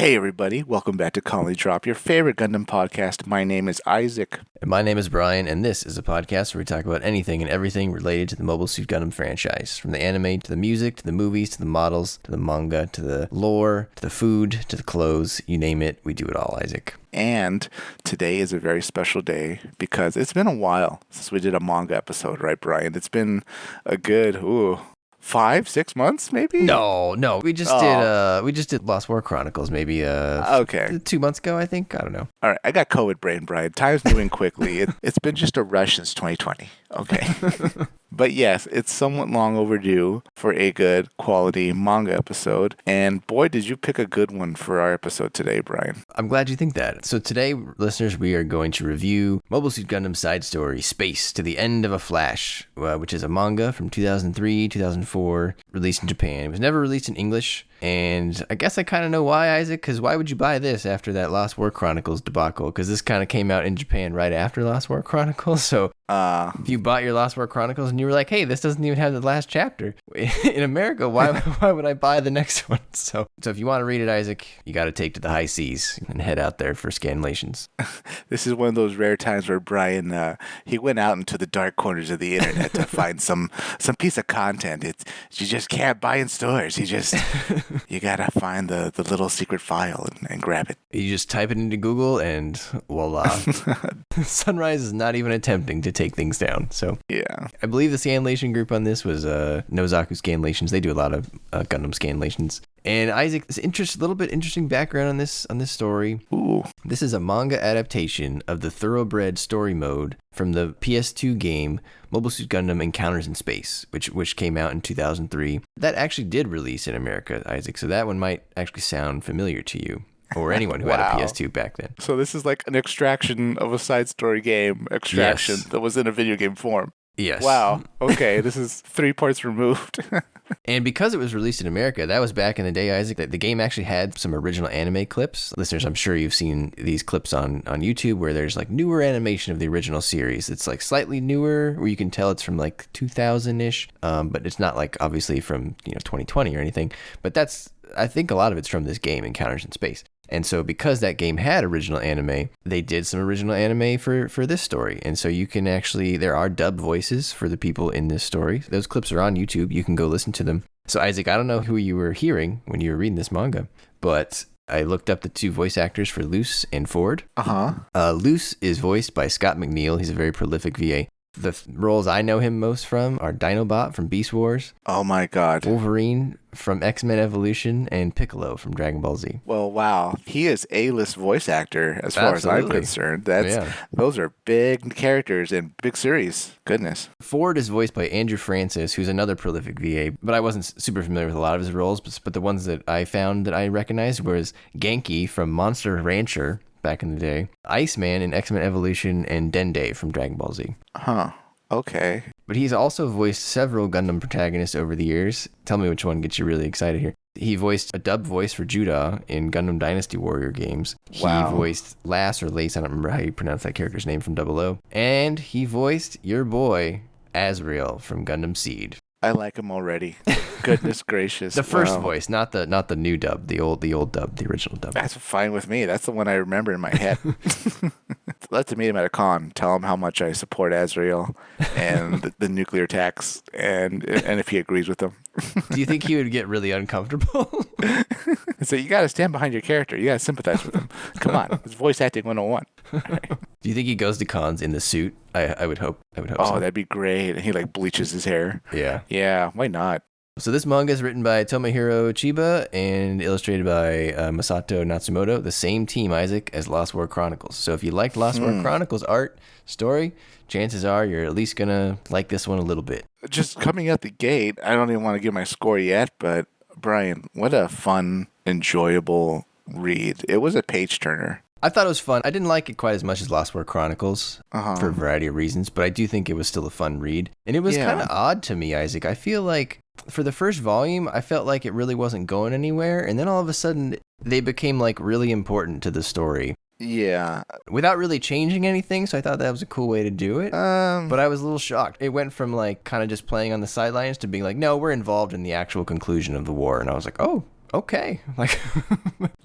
Hey everybody, welcome back to Colony Drop, your favorite Gundam podcast. My name is Isaac. And my name is Brian, and this is a podcast where we talk about anything and everything related to the Mobile Suit Gundam franchise. From the anime, to the music, to the movies, to the models, to the manga, to the lore, to the food, to the clothes, you name it, we do it all, Isaac. And today is a very special day because it's been a while since we did a manga episode, right, Brian? It's been a good, 5-6 months, maybe? No, we just did Lost War Chronicles, maybe 2 months ago, I think. I don't know. All right, I got COVID brain, Brian. Time's moving quickly. It's been just a rush since 2020. Okay. But yes, it's somewhat long overdue for a good quality manga episode. And boy, did you pick a good one for our episode today, Brian. I'm glad you think that. So today, listeners, we are going to review Mobile Suit Gundam side story, Space to the End of a Flash, which is a manga from 2003, 2004, released in Japan. It was never released in English. And I guess I kind of know why, Isaac, because why would you buy this after that Lost War Chronicles debacle? Because this kind of came out in Japan right after Lost War Chronicles. So if you bought your Lost War Chronicles and you were like, hey, this doesn't even have the last chapter in America, why would I buy the next one? So if you want to read it, Isaac, you got to take to the high seas and head out there for scanlations. This is one of those rare times where Brian, he went out into the dark corners of the internet to find some piece of content. You just can't buy in stores. You gotta find the little secret file and grab it. You just type it into Google and voila. Sunrise is not even attempting to take things down. So yeah, I believe the scanlation group on this was Nozaku Scanlations. They do a lot of Gundam scanlations. And Isaac, little bit interesting background on this story. Ooh. This is a manga adaptation of the Thoroughbred story mode from the PS2 game Mobile Suit Gundam Encounters in Space, which came out in 2003. That actually did release in America, Isaac, so that one might actually sound familiar to you. Or anyone who had a PS2 back then. So this is like an extraction of a side story game that was in a video game form. Yes. Wow. Okay, this is 3 parts removed. And because it was released in America, that was back in the day, Isaac, that the game actually had some original anime clips. Listeners, I'm sure you've seen these clips on YouTube where there's like newer animation of the original series. It's like slightly newer, where you can tell it's from like 2000-ish, but it's not like obviously from 2020 or anything. But I think a lot of it's from this game, Encounters in Space. And so because that game had original anime, they did some original anime for this story. And so you can there are dub voices for the people in this story. Those clips are on YouTube. You can go listen to them. So Isaac, I don't know who you were hearing when you were reading this manga, but I looked up the 2 voice actors for Luce and Ford. Luce is voiced by Scott McNeil. He's a very prolific VA. The roles I know him most from are Dinobot from Beast Wars. Oh my God. Wolverine from X-Men Evolution, and Piccolo from Dragon Ball Z. Well, wow. He is A-list voice actor as far as I'm concerned. Those are big characters in big series. Goodness. Ford is voiced by Andrew Francis, who's another prolific VA, but I wasn't super familiar with a lot of his roles, but the ones that I found that I recognized was Genki from Monster Rancher back in the day, Iceman in X-Men Evolution, and Dende from Dragon Ball Z. Huh. Okay. But he's also voiced several Gundam protagonists over the years. Tell me which one gets you really excited here. He voiced a dub voice for Judah in Gundam Dynasty Warrior games. Wow. He voiced Lass or Lace, I don't remember how you pronounce that character's name, from 00. And he voiced your boy, Azrael, from Gundam Seed. I like him already. Goodness gracious. The first voice, not the new dub, the old dub, the original dub. That's fine with me. That's the one I remember in my head. Let's meet him at a con. Tell him how much I support Azrael and the nuclear tax, and if he agrees with them. Do you think he would get really uncomfortable? So you got to stand behind your character. You got to sympathize with him. Come on, it's voice acting 101. Right. Do you think he goes to cons in the suit? I would hope. So. That'd be great. And he bleaches his hair. Yeah. Yeah. Why not? So this manga is written by Tomohiro Chiba and illustrated by Masato Natsumoto, the same team, Isaac, as Lost War Chronicles. So if you liked Lost War Chronicles art, story, chances are you're at least going to like this one a little bit. Just coming out the gate, I don't even want to give my score yet, but Brian, what a fun, enjoyable read. It was a page-turner. I thought it was fun. I didn't like it quite as much as Lost War Chronicles for a variety of reasons, but I do think it was still a fun read. And it was kind of odd to me, Isaac. I feel like for the first volume, I felt like it really wasn't going anywhere. And then all of a sudden, they became like really important to the story. Yeah. Without really changing anything, so I thought that was a cool way to do it. But I was a little shocked. It went from like kind of just playing on the sidelines to being like, no, we're involved in the actual conclusion of the war. And I was like, oh, Okay. Like,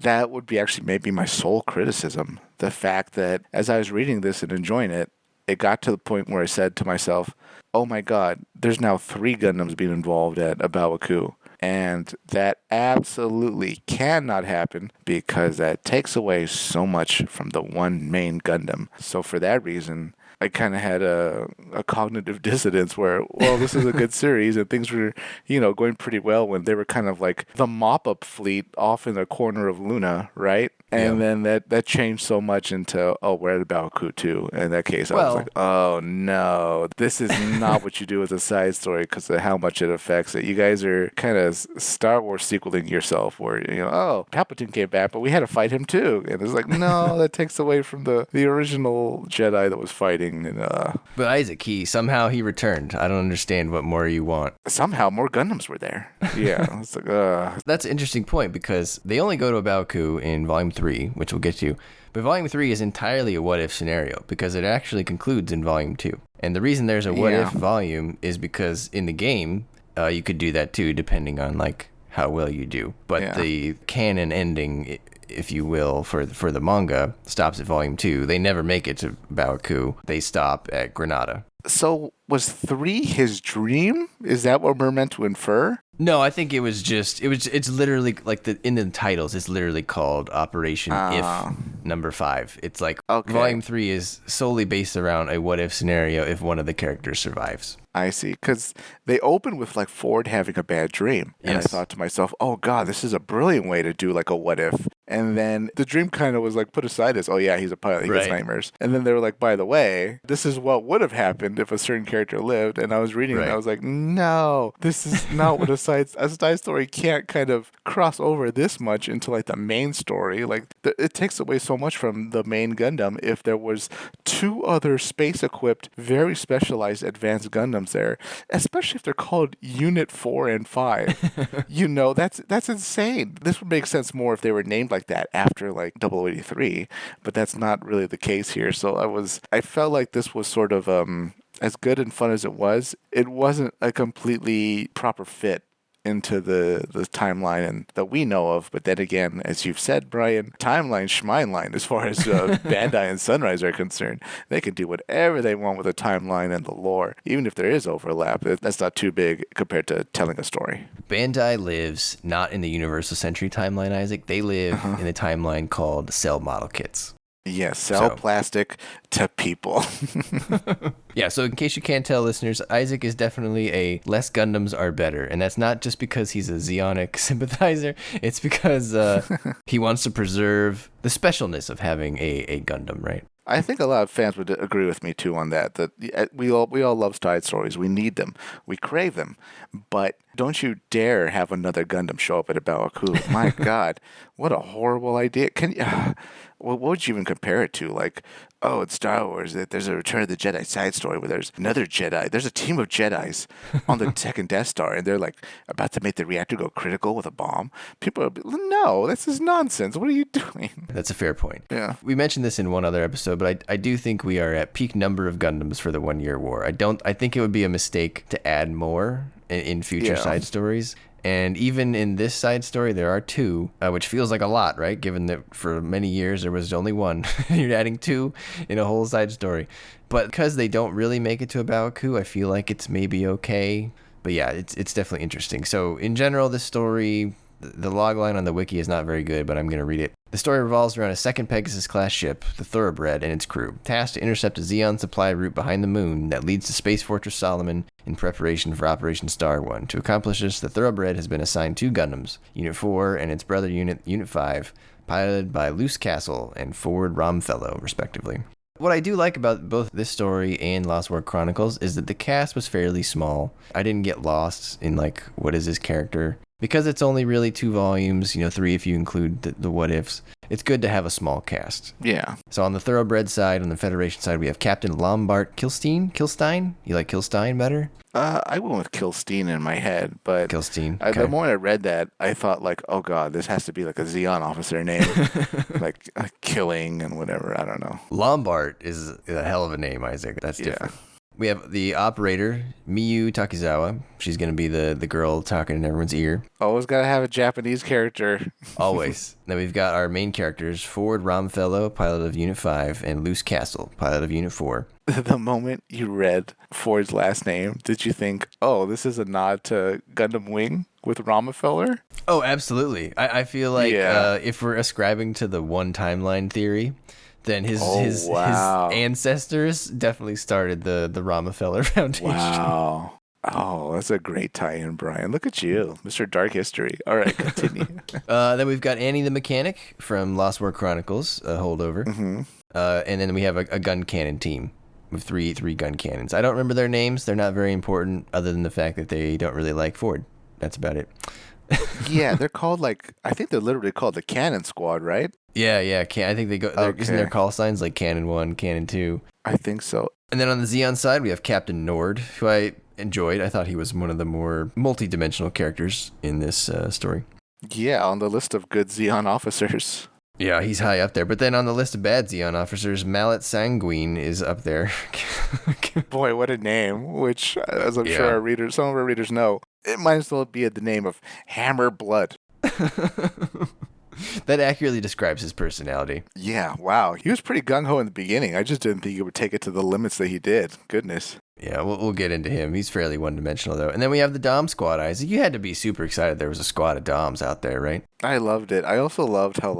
That would be actually maybe my sole criticism. The fact that as I was reading this and enjoying it, it got to the point where I said to myself, oh my God, there's now 3 Gundams being involved at Abawaku. And that absolutely cannot happen because that takes away so much from the one main Gundam. So for that reason, I kind of had a cognitive dissonance where, well, this is a good series and things were, going pretty well when they were kind of like the mop-up fleet off in the corner of Luna, right? And then that changed so much into, oh, we're at Baoku too. In that case, I was like, oh no, this is not what you do as a side story because of how much it affects it. You guys are kind of Star Wars sequeling yourself where, oh, Palpatine came back, but we had to fight him too. And it's like, no, that takes away from the original Jedi that was fighting. And, but Isaac, somehow he returned. I don't understand what more you want. Somehow more Gundams were there. Yeah. It's like, That's an interesting point because they only go to Baoku in Volume 3, which we'll get to. But Volume 3 is entirely a what-if scenario because it actually concludes in Volume 2. And the reason there's a what-if volume is because in the game, you could do that too, depending on like how well you do. But the canon ending, if you will, for the manga stops at Volume 2. They never make it to Baoku. They stop at Granada. So was 3 his dream? Is that what we're meant to infer? No, I think it's literally like in the titles, it's literally called Operation If number 5. It's like Volume 3 is solely based around a what if scenario if one of the characters survives. I see, because they open with like Ford having a bad dream. And I thought to myself, oh God, this is a brilliant way to do like a what if. And then the dream kind of was like put aside as, oh yeah, he's a pilot, he gets nightmares. And then they were like, by the way, this is what would have happened if a certain character lived. And I was reading and I was like, no, this is not what a side story can't kind of cross over this much into like the main story. Like it takes away so much from the main Gundam if there was 2 other space-equipped, very specialized advanced Gundams there, especially if they're called Unit 4 and 5. That's insane. This would make sense more if they were named like that after like 0083, but that's not really the case here. So I felt like this was sort of as good and fun as it wasn't a completely proper fit into the timeline and that we know of. But then again, as you've said, Brian, timeline schmineline as far as Bandai and Sunrise are concerned. They can do whatever they want with the timeline and the lore. Even if there is overlap, that's not too big compared to telling a story. Bandai lives not in the Universal Century timeline, Isaac. They live in a timeline called Cell Model Kits. Yes, sell plastic to people. Yeah, so in case you can't tell, listeners, Isaac is definitely a less Gundams are better. And that's not just because he's a Zeonic sympathizer. It's because he wants to preserve the specialness of having a Gundam, right? I think a lot of fans would agree with me, too, on that we all love side stories. We need them. We crave them. But don't you dare have another Gundam show up at a Baoku. My God, what a horrible idea. What would you even compare it to? Like, oh, it's Star Wars. There's a Return of the Jedi side story where there's another Jedi. There's a team of Jedis on the second Death Star, and they're like about to make the reactor go critical with a bomb. People are, no, this is nonsense. What are you doing? That's a fair point. Yeah. We mentioned this in one other episode, but I do think we are at peak number of Gundams for the 1 year war. I think it would be a mistake to add more in future side stories. And even in this side story, there are 2, which feels like a lot, right? Given that for many years there was only 1. You're adding 2 in a whole side story. But because they don't really make it to a Baoku, I feel like it's maybe okay. But yeah, it's definitely interesting. So in general, this story, the logline on the wiki is not very good, but I'm going to read it. The story revolves around a second Pegasus-class ship, the Thoroughbred, and its crew, tasked to intercept a Zeon supply route behind the moon that leads to Space Fortress Solomon in preparation for Operation Star One. To accomplish this, the Thoroughbred has been assigned 2 Gundams, Unit 4 and its brother unit, Unit 5, piloted by Luce Cassell and Ford Romfellow, respectively. What I do like about both this story and Lost World Chronicles is that the cast was fairly small. I didn't get lost in, like, what is this character? Because it's only really 2 volumes, 3 if you include the what-ifs, it's good to have a small cast. Yeah. So on the Thoroughbred side, on the Federation side, we have Captain Lombard Kilstein? You like Kilstein better? I went with Kilstein in my head, but Kilstein. Okay. The more I read that, I thought like, oh God, this has to be like a Zeon officer name, like killing and whatever. I don't know. Lombard is a hell of a name, Isaac. That's different. We have the operator, Miyu Takizawa. She's going to be the girl talking in everyone's ear. Always gotta have a Japanese character. Always. Then we've got our main characters, Ford Romfellow, pilot of Unit 5, and Luce Cassell, pilot of Unit 4. The moment you read Ford's last name, did you think, oh, this is a nod to Gundam Wing with Romfellow? Oh, absolutely. I feel like if we're ascribing to the one timeline theory, then his ancestors definitely started the Romfellow Foundation. Wow. Oh, that's a great tie-in, Brian. Look at you, Mr. Dark History. All right, continue. Then we've got Annie the Mechanic from Lost War Chronicles, a holdover. Mm-hmm. And then we have a gun cannon team with three gun cannons. I don't remember their names. They're not very important other than the fact that they don't really like Ford. That's about it. Yeah, they're called I think they're literally called the Cannon Squad, right? Yeah. I think they go. Okay. Isn't their call signs like Cannon 1, Cannon 2? I think so. And then on the Zeon side, we have Captain Nord, who I enjoyed. I thought he was one of the more multi-dimensional characters in this story. Yeah, on the list of good Zeon officers. Yeah, he's high up there. But then on the list of bad Zeon officers, Mallet Sanguine is up there. Boy, what a name, which, as I'm sure some of our readers know, it might as well be the name of Hammer Blood. That accurately describes his personality. Yeah, wow. He was pretty gung-ho in the beginning. I just didn't think he would take it to the limits that he did. Goodness. Yeah, we'll get into him. He's fairly one-dimensional, though. And then we have the Dom squad, Isaac. You had to be super excited there was a squad of Doms out there, right? I loved it. I also loved how,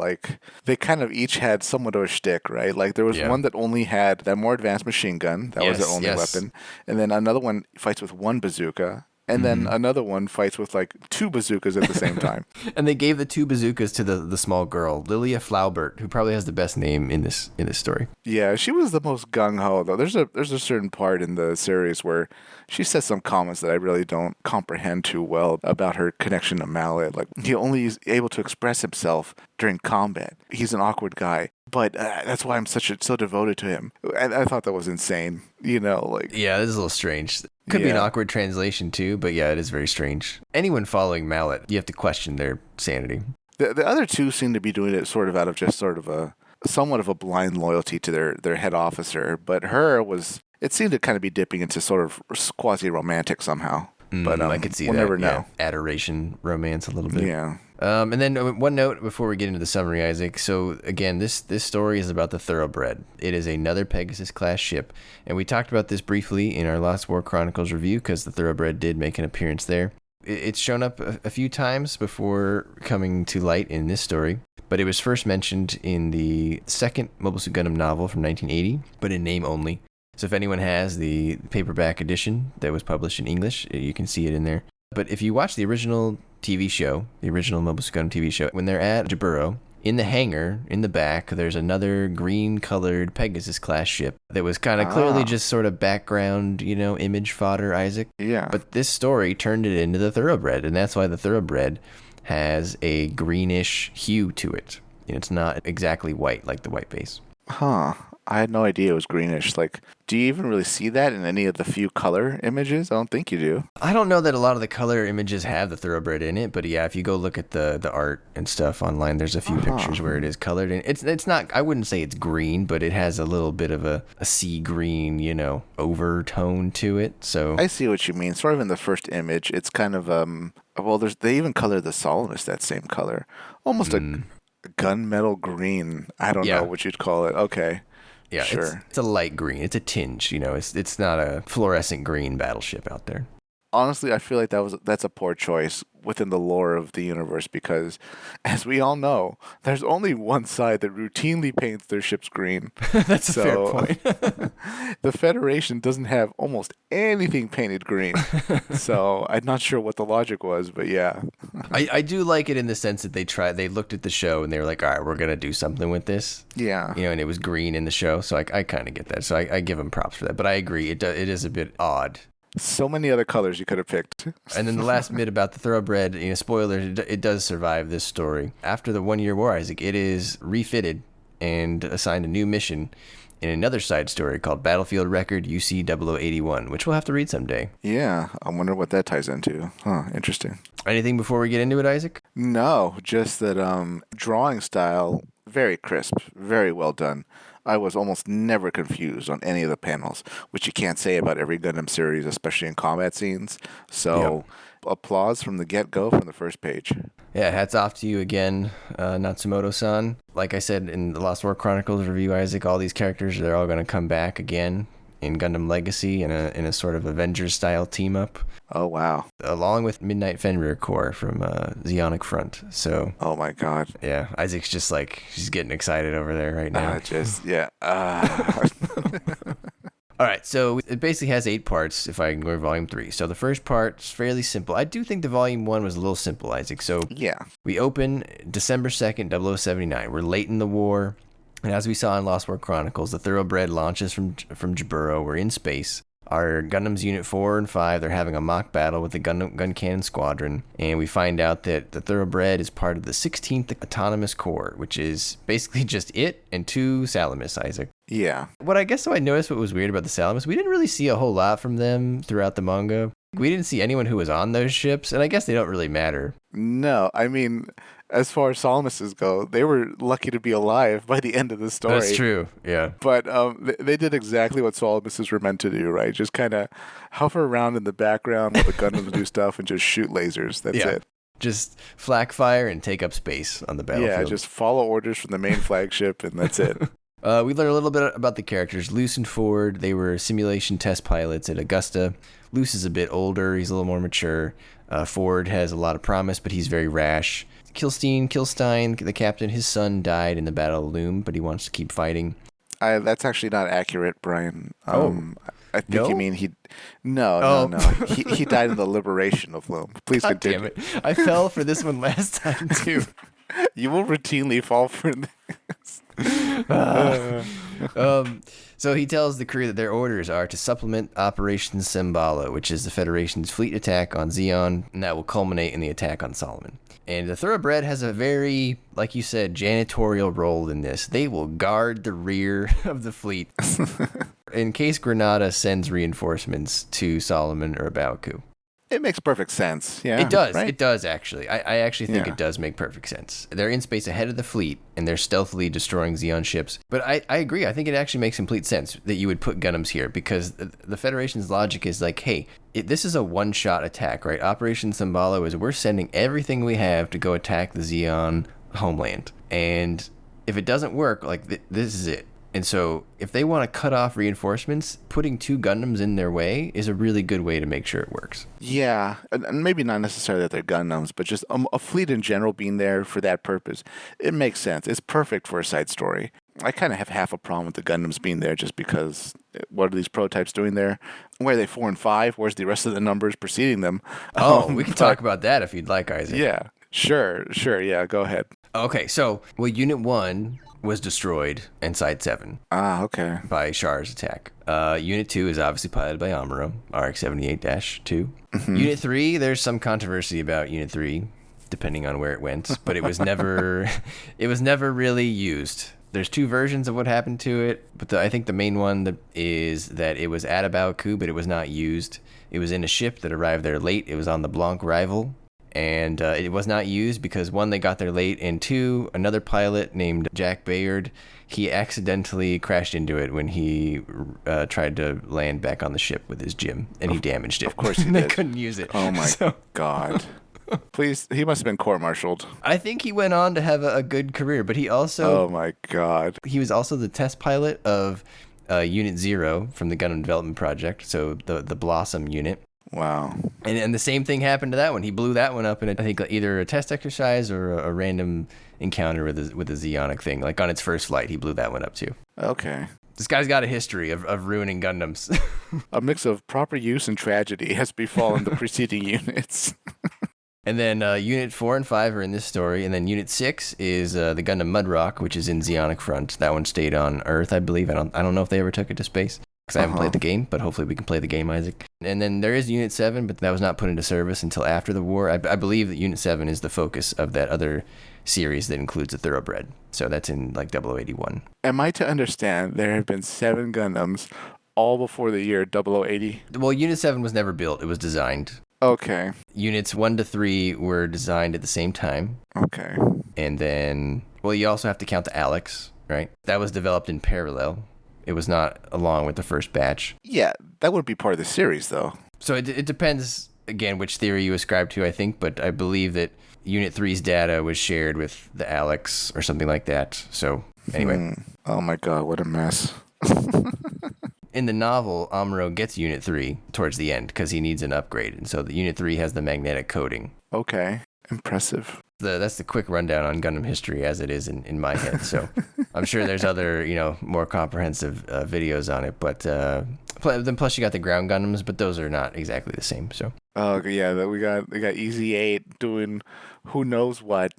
they kind of each had somewhat of a shtick, right? There was one that only had that more advanced machine gun. That was their only weapon. And then another one fights with one bazooka. And then another one fights with two bazookas at the same time. And they gave the two bazookas to the small girl, Lilia Flaubert, who probably has the best name in this story. Yeah, she was the most gung-ho, though. There's a certain part in the series where she says some comments that I really don't comprehend too well about her connection to Mallet. He only is able to express himself during combat. He's an awkward guy. But that's why I'm so devoted to him. And I thought that was insane. Yeah, this is a little strange. Could be an awkward translation too, but yeah, it is very strange. Anyone following Mallet, you have to question their sanity. The other two seem to be doing it sort of out of just sort of somewhat of a blind loyalty to their head officer. But it seemed to kind of be dipping into sort of quasi-romantic somehow. But I could see we'll never know. Adoration romance a little bit. Yeah. And then one note before we get into the summary, Isaac. So again, this story is about the Thoroughbred. It is another Pegasus-class ship, and we talked about this briefly in our Lost War Chronicles review because the Thoroughbred did make an appearance there. It's shown up a few times before coming to light in this story, but it was first mentioned in the second Mobile Suit Gundam novel from 1980, but in name only. So if anyone has the paperback edition that was published in English, you can see it in there. But if you watch the original TV show, the original Mobile Suit Gundam TV show, when they're at Jaburo, in the hangar, in the back, there's another green-colored Pegasus-class ship that was kind of clearly just sort of background, image fodder, Isaac. Yeah. But this story turned it into the Thoroughbred, and that's why the Thoroughbred has a greenish hue to it. It's not exactly white like the white base. Huh. I had no idea it was greenish. Do you even really see that in any of the few color images? I don't think you do. I don't know that a lot of the color images have the Thoroughbred in it, but yeah, if you go look at the art and stuff online, there's a few pictures where it is colored. And it's not, I wouldn't say it's green, but it has a little bit of a sea green, overtone to it. So I see what you mean. Sort of in the first image, it's kind of, they even color the Solemnist that same color. Almost a gunmetal green. I don't know what you'd call it. Okay. Yeah, sure. It's a light green. It's a tinge, It's not a fluorescent green battleship out there. Honestly, I feel like that's a poor choice within the lore of the universe because, as we all know, there's only one side that routinely paints their ships green. That's a fair point. The Federation doesn't have almost anything painted green. So I'm not sure what the logic was, but yeah. I do like it in the sense that they looked at the show and they were like, all right, we're going to do something with this. Yeah. And it was green in the show. So I kind of get that. So I give them props for that. But I agree. It is a bit odd. So many other colors you could have picked. And then the last bit about the Thoroughbred, spoiler, it does survive this story. After the 1 year war, Isaac, it is refitted and assigned a new mission in another side story called Battlefield Record UC0081, which we'll have to read someday. Yeah, I wonder what that ties into. Huh, interesting. Anything before we get into it, Isaac? No, just that drawing style, very crisp, very well done. I was almost never confused on any of the panels, which you can't say about every Gundam series, especially in combat scenes. So, applause from the get-go from the first page. Yeah, hats off to you again, Natsumoto-san. Like I said in the Lost War Chronicles review, Isaac, all these characters, they're all going to come back again in Gundam Legacy in a sort of Avengers-style team-up. Oh, wow. Along with Midnight Fenrir Corps from Zeonic Front. So. Oh, my God. Yeah, Isaac's just like, she's getting excited over there right now. All right, so it basically has 8 parts if I ignore Volume 3. So the first part's fairly simple. I do think the Volume 1 was a little simple, Isaac. So yeah, we open December 2nd, 0079. We're late in the war. And as we saw in Lost War Chronicles, the Thoroughbred launches from Jaburo. We're in space. Our Gundams Unit 4 and 5, they're having a mock battle with the gun cannon squadron. And we find out that the Thoroughbred is part of the 16th Autonomous Corps, which is basically just it and 2 Salamis, Isaac. Yeah. What I noticed what was weird about the Salamis, we didn't really see a whole lot from them throughout the manga. We didn't see anyone who was on those ships, and I guess they don't really matter. No, I mean, as far as Salamises go, they were lucky to be alive by the end of the story. That's true, yeah. But they did exactly what Salamises were meant to do, right? Just kind of hover around in the background while the Gundams do stuff and just shoot lasers. That's it. Just flak fire and take up space on the battlefield. Yeah, just follow orders from the main flagship, and that's it. We learned a little bit about the characters. Luce and Ford, they were simulation test pilots at Augusta. Luce is a bit older. He's a little more mature. Ford has a lot of promise, but he's very rash. Kilstein, the captain, his son died in the Battle of Loom, but he wants to keep fighting. That's actually not accurate, Brian. I think no? you mean he... No. He died in the liberation of Loom. Please continue. Damn it. I fell for this one last time, too. You will routinely fall for this. So he tells the crew that their orders are to supplement Operation Symbala, which is the Federation's fleet attack on Zeon, and that will culminate in the attack on Solomon. And the Thoroughbred has a very, like you said, janitorial role in this. They will guard the rear of the fleet in case Granada sends reinforcements to Solomon or Baoku. It makes perfect sense. Yeah, it does. Right? It does, actually. I actually think it does make perfect sense. They're in space ahead of the fleet, and they're stealthily destroying Zeon ships. But I agree. I think it actually makes complete sense that you would put Gundams here, because the Federation's logic is like, hey, this is a one-shot attack, right? Operation Symbala is we're sending everything we have to go attack the Zeon homeland. And if it doesn't work, like, this is it. And so if they want to cut off reinforcements, putting 2 Gundams in their way is a really good way to make sure it works. Yeah, and maybe not necessarily that they're Gundams, but just a fleet in general being there for that purpose. It makes sense. It's perfect for a side story. I kind of have half a problem with the Gundams being there just because what are these prototypes doing there? Where are they 4 and 5? Where's the rest of the numbers preceding them? We can talk about that if you'd like, Isaac. Yeah, sure. Yeah, go ahead. Okay, so, Unit 1 was destroyed in Side 7. Okay. By Char's attack. Unit 2 is obviously piloted by Amuro, RX-78-2. Mm-hmm. Unit 3, there's some controversy about Unit 3, depending on where it went, but it was never really used. There's 2 versions of what happened to it, but I think the main one is that it was at Baoku, but it was not used. It was in a ship that arrived there late. It was on the Blanc rival. And it was not used because, 1, they got there late, and 2, another pilot named Jack Bayard, he accidentally crashed into it when he tried to land back on the ship with his Jim, and he damaged it. Of course he They did. couldn't use it. Oh, my God. Please, he must have been court-martialed. I think he went on to have a good career, but he also... Oh, my God. He was also the test pilot of Unit 0 from the Gundam Development Project, so the Blossom unit. Wow. And the same thing happened to that one. He blew that one up in, I think, either a test exercise or a random encounter with a Zeonic thing. Like on its first flight, he blew that one up too. Okay. This guy's got a history of ruining Gundams. A mix of proper use and tragedy has befallen the preceding units. And then Unit 4 and 5 are in this story. And then Unit 6 is the Gundam Mudrock, which is in Zeonic Front. That one stayed on Earth, I believe. I don't know if they ever took it to space, because I haven't played the game, but hopefully we can play the game, Isaac. And then there is Unit 7, but that was not put into service until after the war. I believe that Unit 7 is the focus of that other series that includes the Thoroughbred. So that's in like 0081. Am I to understand there have been 7 Gundams all before the year 0080? Well, Unit 7 was never built. It was designed. Okay. Units 1 to 3 were designed at the same time. Okay. And then, well, you also have to count the Alex. right? That was developed in parallel. It was not along with the first batch. Yeah, that would be part of the series, though. So it depends, again, which theory you ascribe to, I think, but I believe that Unit 3's data was shared with the Alex or something like that. So, anyway. Oh my god, what a mess. In the novel, Amuro gets Unit 3 towards the end because he needs an upgrade, and so the Unit 3 has the magnetic coating. Okay, impressive. That's the quick rundown on Gundam history as it is in my head. So I'm sure there's other, more comprehensive videos on it. But then plus you got the ground Gundams, but those are not exactly the same. So. Oh yeah, we got Easy 8 doing who knows what.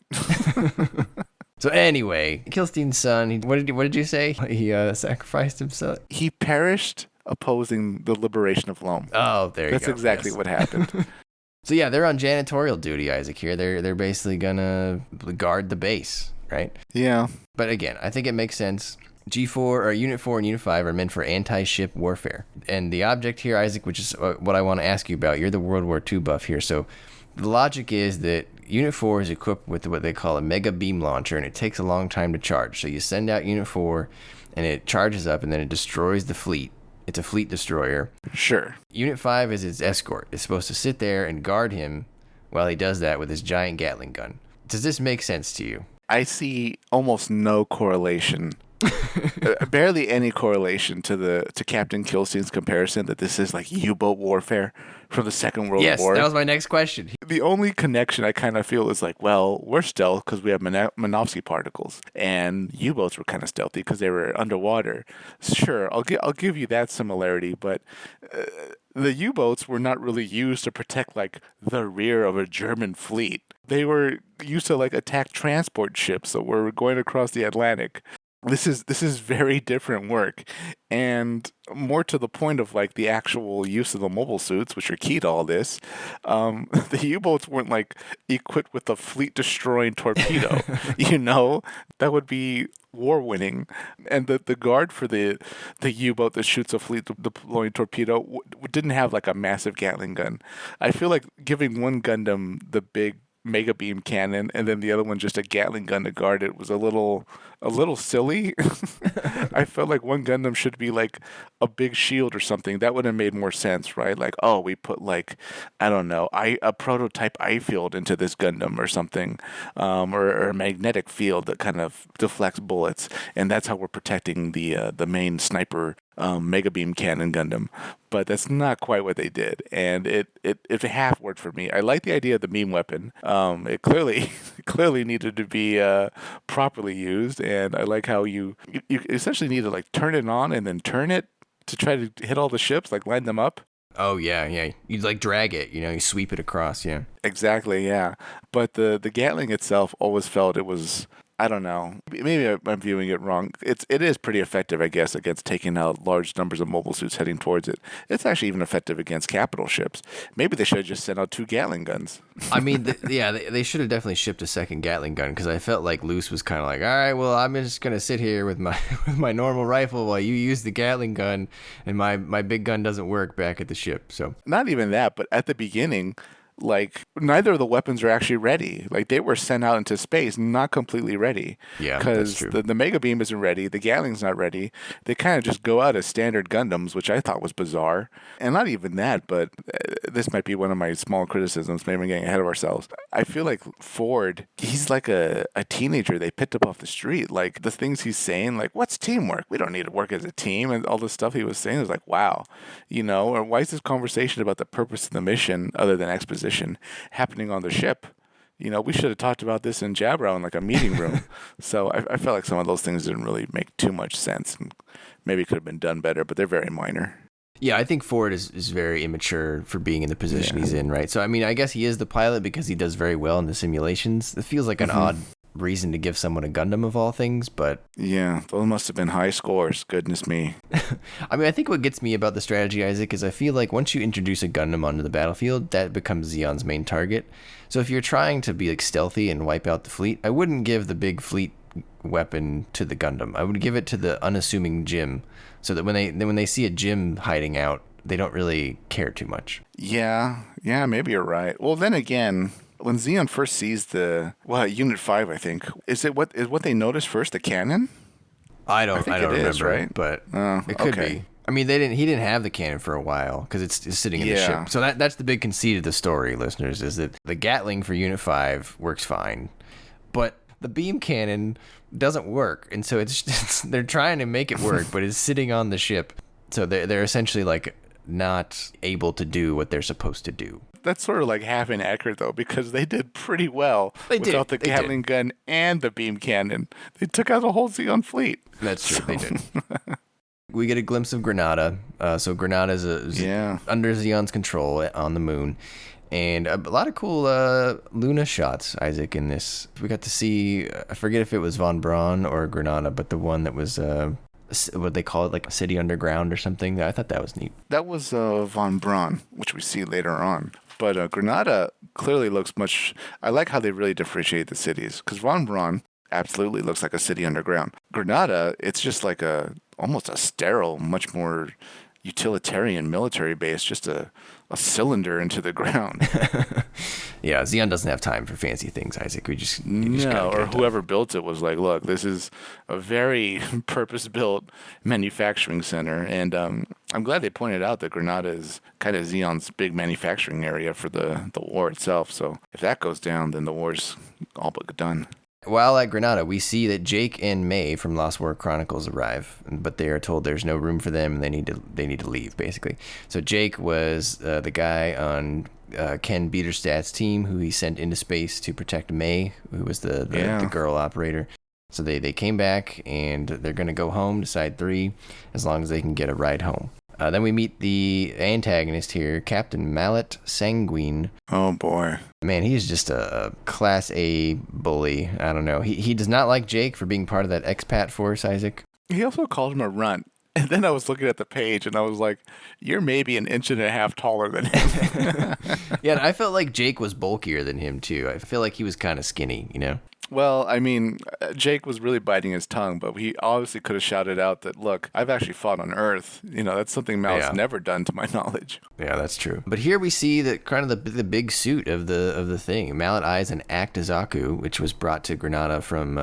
So anyway, Kilstein's son, what did you say? He sacrificed himself? He perished opposing the liberation of Loam. Oh, there you go. That's exactly what happened. So yeah, they're on janitorial duty, Isaac, here. They're basically gonna guard the base, right? Yeah. But again, I think it makes sense. G4 or Unit 4 and Unit 5 are meant for anti-ship warfare. And the object here, Isaac, which is what I want to ask you about, you're the World War II buff here. So the logic is that Unit 4 is equipped with what they call a mega beam launcher, and it takes a long time to charge. So you send out Unit 4, and it charges up, and then it destroys the fleet. It's a fleet destroyer. Sure. Unit 5 is its escort. It's supposed to sit there and guard him while he does that with his giant Gatling gun. Does this make sense to you? I see almost no correlation. Barely any correlation to Captain Kilstein's comparison that this is like U-boat warfare from the Second World War. Yes, that was my next question. The only connection I kind of feel is like, well, we're stealth because we have Minovsky particles, and U-boats were kind of stealthy because they were underwater. Sure, I'll give you that similarity, but the U-boats were not really used to protect like the rear of a German fleet. They were used to like attack transport ships that were going across the Atlantic. This is very different work, and more to the point of like the actual use of the mobile suits, which are key to all this. The U-boats weren't like equipped with a fleet-destroying torpedo. That would be war-winning, and the guard for the U-boat that shoots a fleet-deploying torpedo didn't have like a massive Gatling gun. I feel like giving one Gundam the big mega beam cannon and then the other one just a Gatling gun to guard it was a little silly. I felt like one Gundam should be like a big shield or something. That would have made more sense, right? Like, oh, we put like, I don't know, a prototype eye field into this Gundam or something, or a magnetic field that kind of deflects bullets, and that's how we're protecting the main sniper mega beam cannon Gundam. But that's not quite what they did, and it half worked for me. I like the idea of the beam weapon. It clearly needed to be properly used, and I like how you essentially need to like turn it on and then turn it to try to hit all the ships, like line them up. Oh yeah. You'd like drag it, you sweep it across, yeah. Exactly, yeah. But the Gatling itself always felt it was, I don't know. Maybe I'm viewing it wrong. It is pretty effective, I guess, against taking out large numbers of mobile suits heading towards it. It's actually even effective against capital ships. Maybe they should have just sent out 2 Gatling guns. I mean, they should have definitely shipped a second Gatling gun, because I felt like Luce was kind of like, all right, well, I'm just gonna sit here with my normal rifle while you use the Gatling gun, and my big gun doesn't work back at the ship. So not even that, but at the beginning, like, neither of the weapons are actually ready. Like, they were sent out into space, not completely ready. Yeah, that's true. Because the Mega Beam isn't ready, the Gatling's not ready. They kind of just go out as standard Gundams, which I thought was bizarre. And not even that, but this might be one of my small criticisms. Maybe I'm getting ahead of ourselves. I feel like Ford, he's like a teenager they picked up off the street. Like, the things he's saying, like, what's teamwork? We don't need to work as a team. And all the stuff he was saying was like, wow. Or why is this conversation about the purpose of the mission, other than exposition, happening on the ship? We should have talked about this in Jabro in like a meeting room. So I felt like some of those things didn't really make too much sense, and maybe could have been done better, but they're very minor. Yeah, I think Ford is very immature for being in the position he's in, right? So, I mean, I guess he is the pilot because he does very well in the simulations. It feels like an odd reason to give someone a Gundam of all things, but... Yeah, those must have been high scores. Goodness me. I mean, I think what gets me about the strategy, Isaac, is I feel like once you introduce a Gundam onto the battlefield, that becomes Zeon's main target. So if you're trying to be like stealthy and wipe out the fleet, I wouldn't give the big fleet weapon to the Gundam. I would give it to the unassuming Jim, so that when they see a Jim hiding out, they don't really care too much. Yeah, maybe you're right. Well, then again, when Zeon first sees Unit 5, I think, is what they notice first, the cannon? I I think don't it is, remember, right? but Oh, it could okay. be. I mean, he didn't have the cannon for a while because it's sitting in the Yeah. ship. So that's the big conceit of the story, listeners, is that the Gatling for Unit 5 works fine, but the beam cannon doesn't work, and so they're trying to make it work, but it's sitting on the ship. So they're essentially like not able to do what they're supposed to do. That's sort of like half inaccurate though, because they did pretty well They without did. the Gatling gun and the beam cannon. They took out the whole Zeon fleet. That's true. They did. We get a glimpse of Granada. So Granada is under Zeon's control on the moon. And a lot of cool Luna shots, Isaac, in this. We got to see, I forget if it was Von Braun or Granada, but the one that was, what they call it, like a city underground or something. I thought that was neat. That was Von Braun, which we see later on. But Granada clearly looks much... I like how they really differentiate the cities, because Von Braun absolutely looks like a city underground. Granada, it's just like almost a sterile, much more utilitarian military base, just a cylinder into the ground. Yeah, Zeon doesn't have time for fancy things, Isaac. You just No, or whoever built it was like, look, this is a very purpose-built manufacturing center. And I'm glad they pointed out that Granada is kind of Zeon's big manufacturing area for the war itself. So if that goes down, then the war's all but done. While at Granada, we see that Jake and May from Lost War Chronicles arrive, but they are told there's no room for them and they need to leave, basically. So Jake was the guy on Ken Biederstadt's team who he sent into space to protect May, who was the girl operator. So they came back and they're going to go home to Side 3 as long as they can get a ride home. Then we meet the antagonist here, Captain Mallet Sanguine. Oh, boy. Man, he's just a Class A bully. I don't know. He does not like Jake for being part of that expat force, Isaac. He also called him a runt. And then I was looking at the page and I was like, you're maybe an inch and a half taller than him. Yeah, and I felt like Jake was bulkier than him, too. I feel like he was kind of skinny, you know? Well, I mean, Jake was really biting his tongue, but he obviously could have shouted out that, look, I've actually fought on Earth. You know, that's something Mal's never done to my knowledge. Yeah, that's true. But here we see that kind of the big suit of the thing. Mallet eyes an Act Zaku, which was brought to Granada from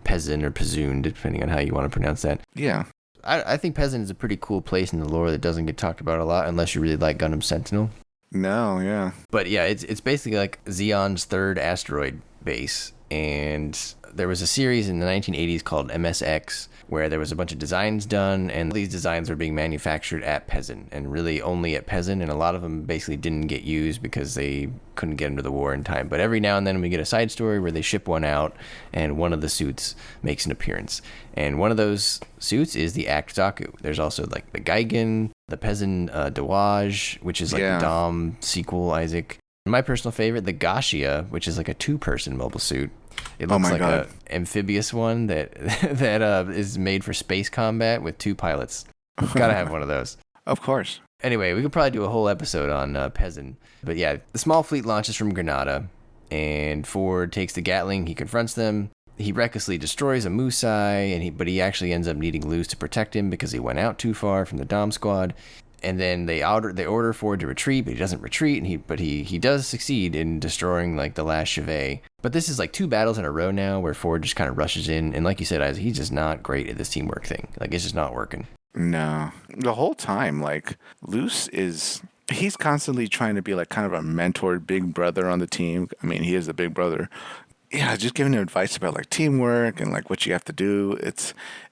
Pezun or Pezun, depending on how you want to pronounce that. Yeah. I think Pezun is a pretty cool place in the lore that doesn't get talked about a lot unless you really like Gundam Sentinel. No, yeah. But yeah, it's basically like Zeon's third asteroid base. And there was a series in the 1980s called MSX where there was a bunch of designs done, and these designs were being manufactured at Pezun, and really only at Pezun, and a lot of them basically didn't get used because they couldn't get into the war in time. But every now and then we get a side story where they ship one out, and one of the suits makes an appearance. And one of those suits is the Act Zaku. There's also like the Gigan, the Pezun Dawaj, which is like the Dom sequel, Isaac. My personal favorite, the Gashia, which is like a two-person mobile suit. It looks like an amphibious one that is made for space combat with two pilots. Gotta have one of those. Of course. Anyway, we could probably do a whole episode on Pezun. But yeah, the small fleet launches from Granada, and Ford takes the Gatling. He confronts them. He recklessly destroys a Musai, but he actually ends up needing Luce to protect him because he went out too far from the Dom squad. And then they order Ford to retreat, but he doesn't retreat, and he does succeed in destroying like the last Chevet. But this is like 2 battles in a row now where Ford just kind of rushes in, and like you said, Isaac, he's just not great at this teamwork thing. Like, it's just not working. No. The whole time, like, Luce he's constantly trying to be like kind of a mentored big brother on the team. I mean, he is a big brother. Yeah, just giving him advice about like teamwork and like what you have to do.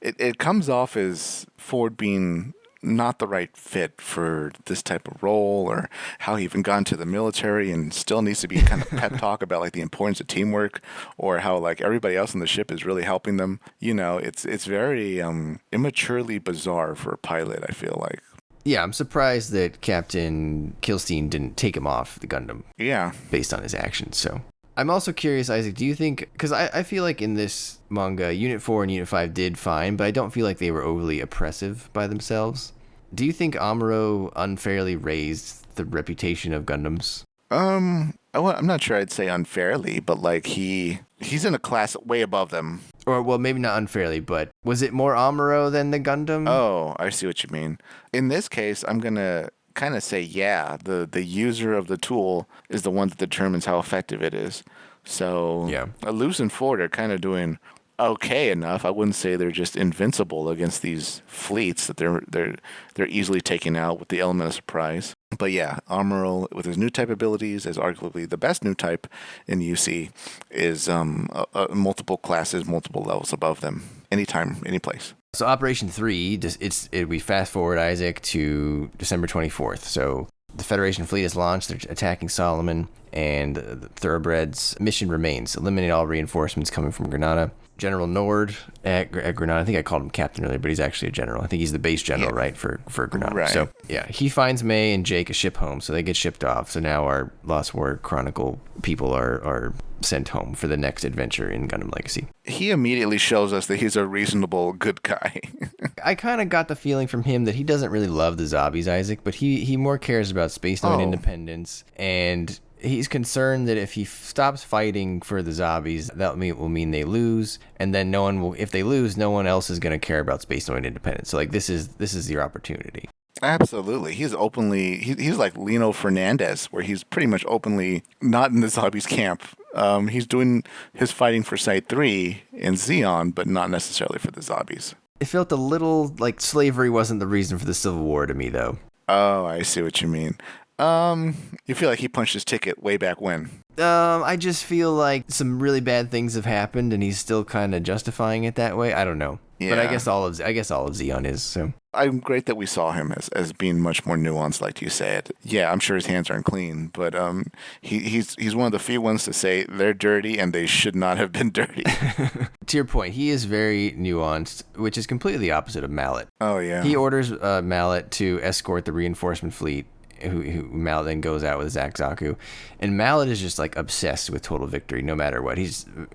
It comes off as Ford being not the right fit for this type of role, or how he even got into the military and still needs to be kind of pep talk about like the importance of teamwork, or how like everybody else on the ship is really helping them. You know, it's very immaturely bizarre for a pilot, I feel like. Yeah, I'm surprised that Captain Kilstein didn't take him off the Gundam. Yeah. Based on his actions, so. I'm also curious, Isaac, do you think, because I feel like in this manga, Unit 4 and Unit 5 did fine, but I don't feel like they were overly oppressive by themselves. Do you think Amuro unfairly raised the reputation of Gundams? I'm not sure I'd say unfairly, but like he's in a class way above them. Or, well, maybe not unfairly, but was it more Amuro than the Gundam? Oh, I see what you mean. In this case, I'm going to kind of say, yeah, the user of the tool is the one that determines how effective it is. So, yeah. Luce and Ford are kind of doing okay enough. I wouldn't say they're just invincible against these fleets that they're easily taken out with the element of surprise. But yeah, Armoral with his new type abilities is arguably the best new type in UC. Is multiple classes, multiple levels above them, anytime, any place. So Operation 3, we fast forward, Isaac, to December 24th. So the Federation fleet is launched. They're attacking Solomon, and the Thoroughbred's mission remains: eliminate all reinforcements coming from Granada. General Nord at Granada, I think I called him captain earlier, but he's actually a general. I think he's the base general, right, for Granada. Right. So, yeah, he finds May and Jake a ship home, so they get shipped off. So now our Lost War Chronicle people are sent home for the next adventure in Gundam Legacy. He immediately shows us that he's a reasonable, good guy. I kind of got the feeling from him that he doesn't really love the zombies, Isaac, but he more cares about space domain independence, and he's concerned that if he stops fighting for the zombies, that will mean they lose, and then if they lose, no one else is going to care about space domain independence. So like this is your opportunity. Absolutely. He's like Lino Fernandez, where he's pretty much openly not in the zombies camp. He's doing his fighting for Site 3 in Zeon, but not necessarily for the zombies. It felt a little like slavery wasn't the reason for the Civil War to me, though. Oh, I see what you mean. You feel like he punched his ticket way back when. I just feel like some really bad things have happened, and he's still kind of justifying it that way. I don't know, yeah. But I guess all of Zeon is. So I'm great that we saw him as being much more nuanced, like you said. Yeah, I'm sure his hands aren't clean, but he's one of the few ones to say they're dirty and they should not have been dirty. To your point, he is very nuanced, which is completely the opposite of Mallet. Oh yeah. He orders Mallet to escort the reinforcement fleet. Who Mallet then goes out with Act Zaku, and Mallet is just like obsessed with total victory no matter what.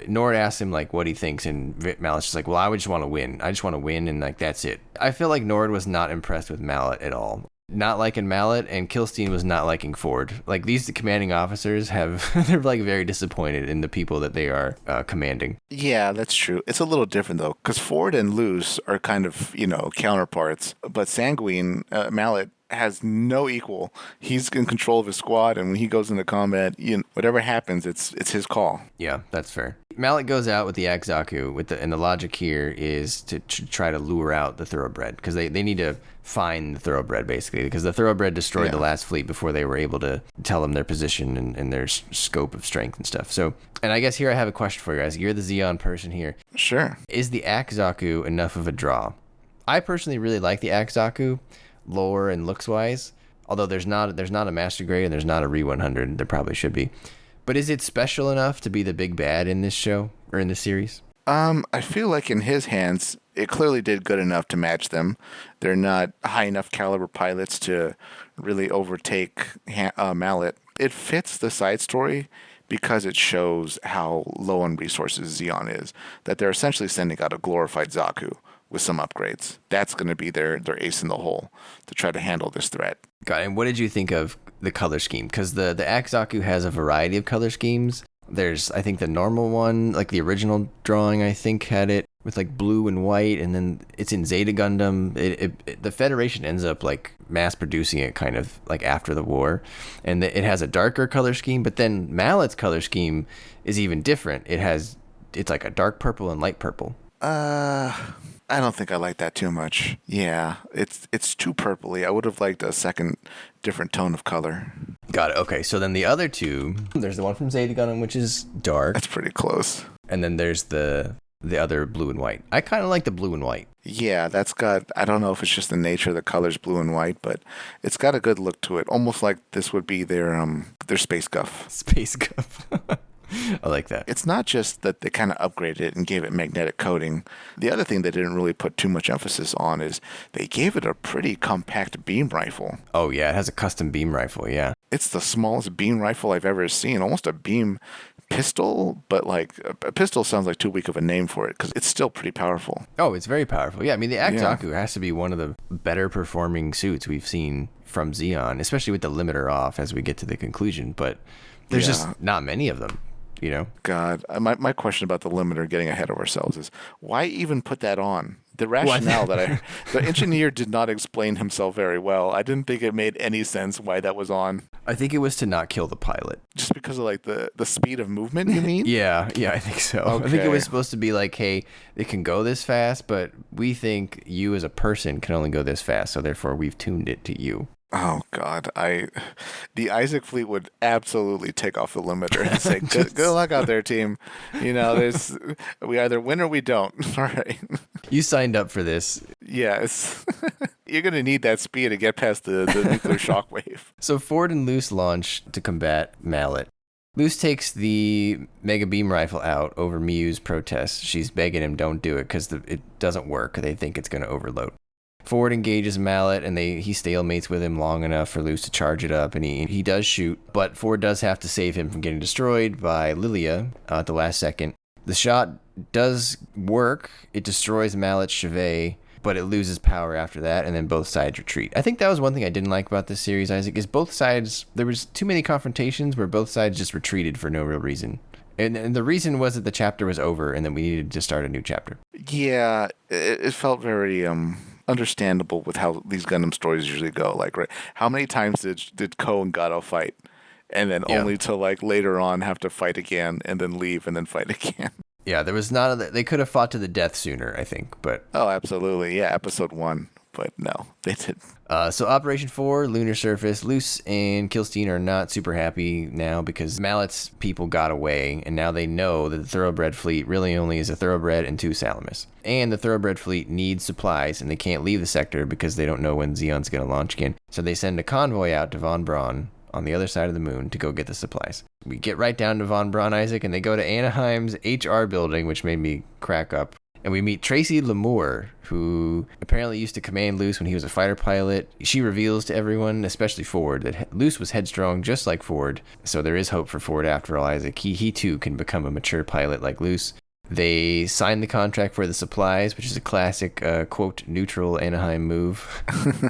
Nord asks him like what he thinks, and Mallet's just like, well, I just want to win, and like that's it. I feel like Nord was not impressed with Mallet at all, not liking Mallet, and Kilstein was not liking Ford. Like these commanding officers they're like very disappointed in the people that they are commanding. Yeah, that's true. It's a little different though, because Ford and Luce are kind of counterparts, but Sanguine, Mallet, has no equal. He's in control of his squad, and when he goes into combat, whatever happens, it's his call. Yeah, that's fair. Mallet goes out with the Act Zaku, and the logic here is to try to lure out the Thoroughbred, because they need to find the Thoroughbred, basically, because the Thoroughbred destroyed the last fleet before they were able to tell them their position and their scope of strength and stuff. So, and I guess here I have a question for you guys. You're the Zeon person here. Sure. Is the Act Zaku enough of a draw? I personally really like the Act Zaku, lore and looks wise, although there's not a master grade and there's not a Re 100. There probably should be, but is it special enough to be the big bad in this show or in this series? I feel like in his hands it clearly did good enough to match them. They're not high enough caliber pilots to really overtake Mallet. It fits the side story because it shows how low on resources Zeon is, that they're essentially sending out a glorified Zaku with some upgrades. That's going to be their ace in the hole to try to handle this threat. Got it. And what did you think of the color scheme? Because the Act Zaku has a variety of color schemes. There's, I think, the normal one, like the original drawing, I think, had it with like blue and white, and then it's in Zeta Gundam. The Federation ends up like mass producing it kind of like after the war, and it has a darker color scheme, but then Mallet's color scheme is even different. It's like a dark purple and light purple. I don't think I like that too much. Yeah, it's too purpley. I would have liked a second different tone of color. Got it. Okay, so then the other two, there's the one from Zeta Gundam, which is dark. That's pretty close. And then there's the other blue and white. I kind of like the blue and white. Yeah, I don't know if it's just the nature of the colors blue and white, but it's got a good look to it. Almost like this would be their Space Guff. Space Guff. I like that. It's not just that they kind of upgraded it and gave it magnetic coating. The other thing they didn't really put too much emphasis on is they gave it a pretty compact beam rifle. Oh, yeah. It has a custom beam rifle, yeah. It's the smallest beam rifle I've ever seen. Almost a beam pistol, but like a pistol sounds like too weak of a name for it because it's still pretty powerful. Oh, it's very powerful. Yeah, I mean, the Act Zaku has to be one of the better performing suits we've seen from Zeon, especially with the limiter off as we get to the conclusion. But there's just not many of them. God, my question about the limiter, getting ahead of ourselves, is why even put that on? The rationale the engineer did not explain himself very well. I didn't think it made any sense why that was on. I think it was to not kill the pilot. Just because of like the speed of movement, you mean? Yeah, I think so. Okay. I think it was supposed to be like, hey, it can go this fast, but we think you as a person can only go this fast, so therefore we've tuned it to you. Oh God, the Isaac fleet would absolutely take off the limiter and say, "Good luck out there, team. You know, we either win or we don't." All right. You signed up for this. Yes. You're gonna need that speed to get past the nuclear shockwave. So Ford and Luce launch to combat Mallet. Luce takes the Mega Beam Rifle out over Miu's protest. She's begging him, don't do it, because it doesn't work. They think it's going to overload. Ford engages Mallet, and he stalemates with him long enough for Luce to charge it up, and he does shoot, but Ford does have to save him from getting destroyed by Lilia at the last second. The shot does work. It destroys Mallet's Chevet, but it loses power after that, and then both sides retreat. I think that was one thing I didn't like about this series, Isaac, is both sides, there was too many confrontations where both sides just retreated for no real reason. And the reason was that the chapter was over, and then we needed to start a new chapter. Yeah, it felt very understandable with how these Gundam stories usually go. Like, right, how many times did Ko and Gato fight, and then only to like later on have to fight again, and then leave, and then fight again? Yeah, there was they could have fought to the death sooner, I think, but... Oh, absolutely. Yeah, episode 1. But no, they didn't. So Operation 4, Lunar Surface. Luce and Kilstein are not super happy now because Mallet's people got away, and now they know that the Thoroughbred fleet really only is a Thoroughbred and 2 Salamis. And the Thoroughbred fleet needs supplies, and they can't leave the sector because they don't know when Zeon's going to launch again. So they send a convoy out to Von Braun on the other side of the moon to go get the supplies. We get right down to Von Braun, Isaac, and they go to Anaheim's HR building, which made me crack up. And we meet Tracy Lamour, who apparently used to command Luce when he was a fighter pilot. She reveals to everyone, especially Ford, that Luce was headstrong just like Ford. So there is hope for Ford after all, Isaac. He too can become a mature pilot like Luce. They sign the contract for the supplies, which is a classic, quote, neutral Anaheim move,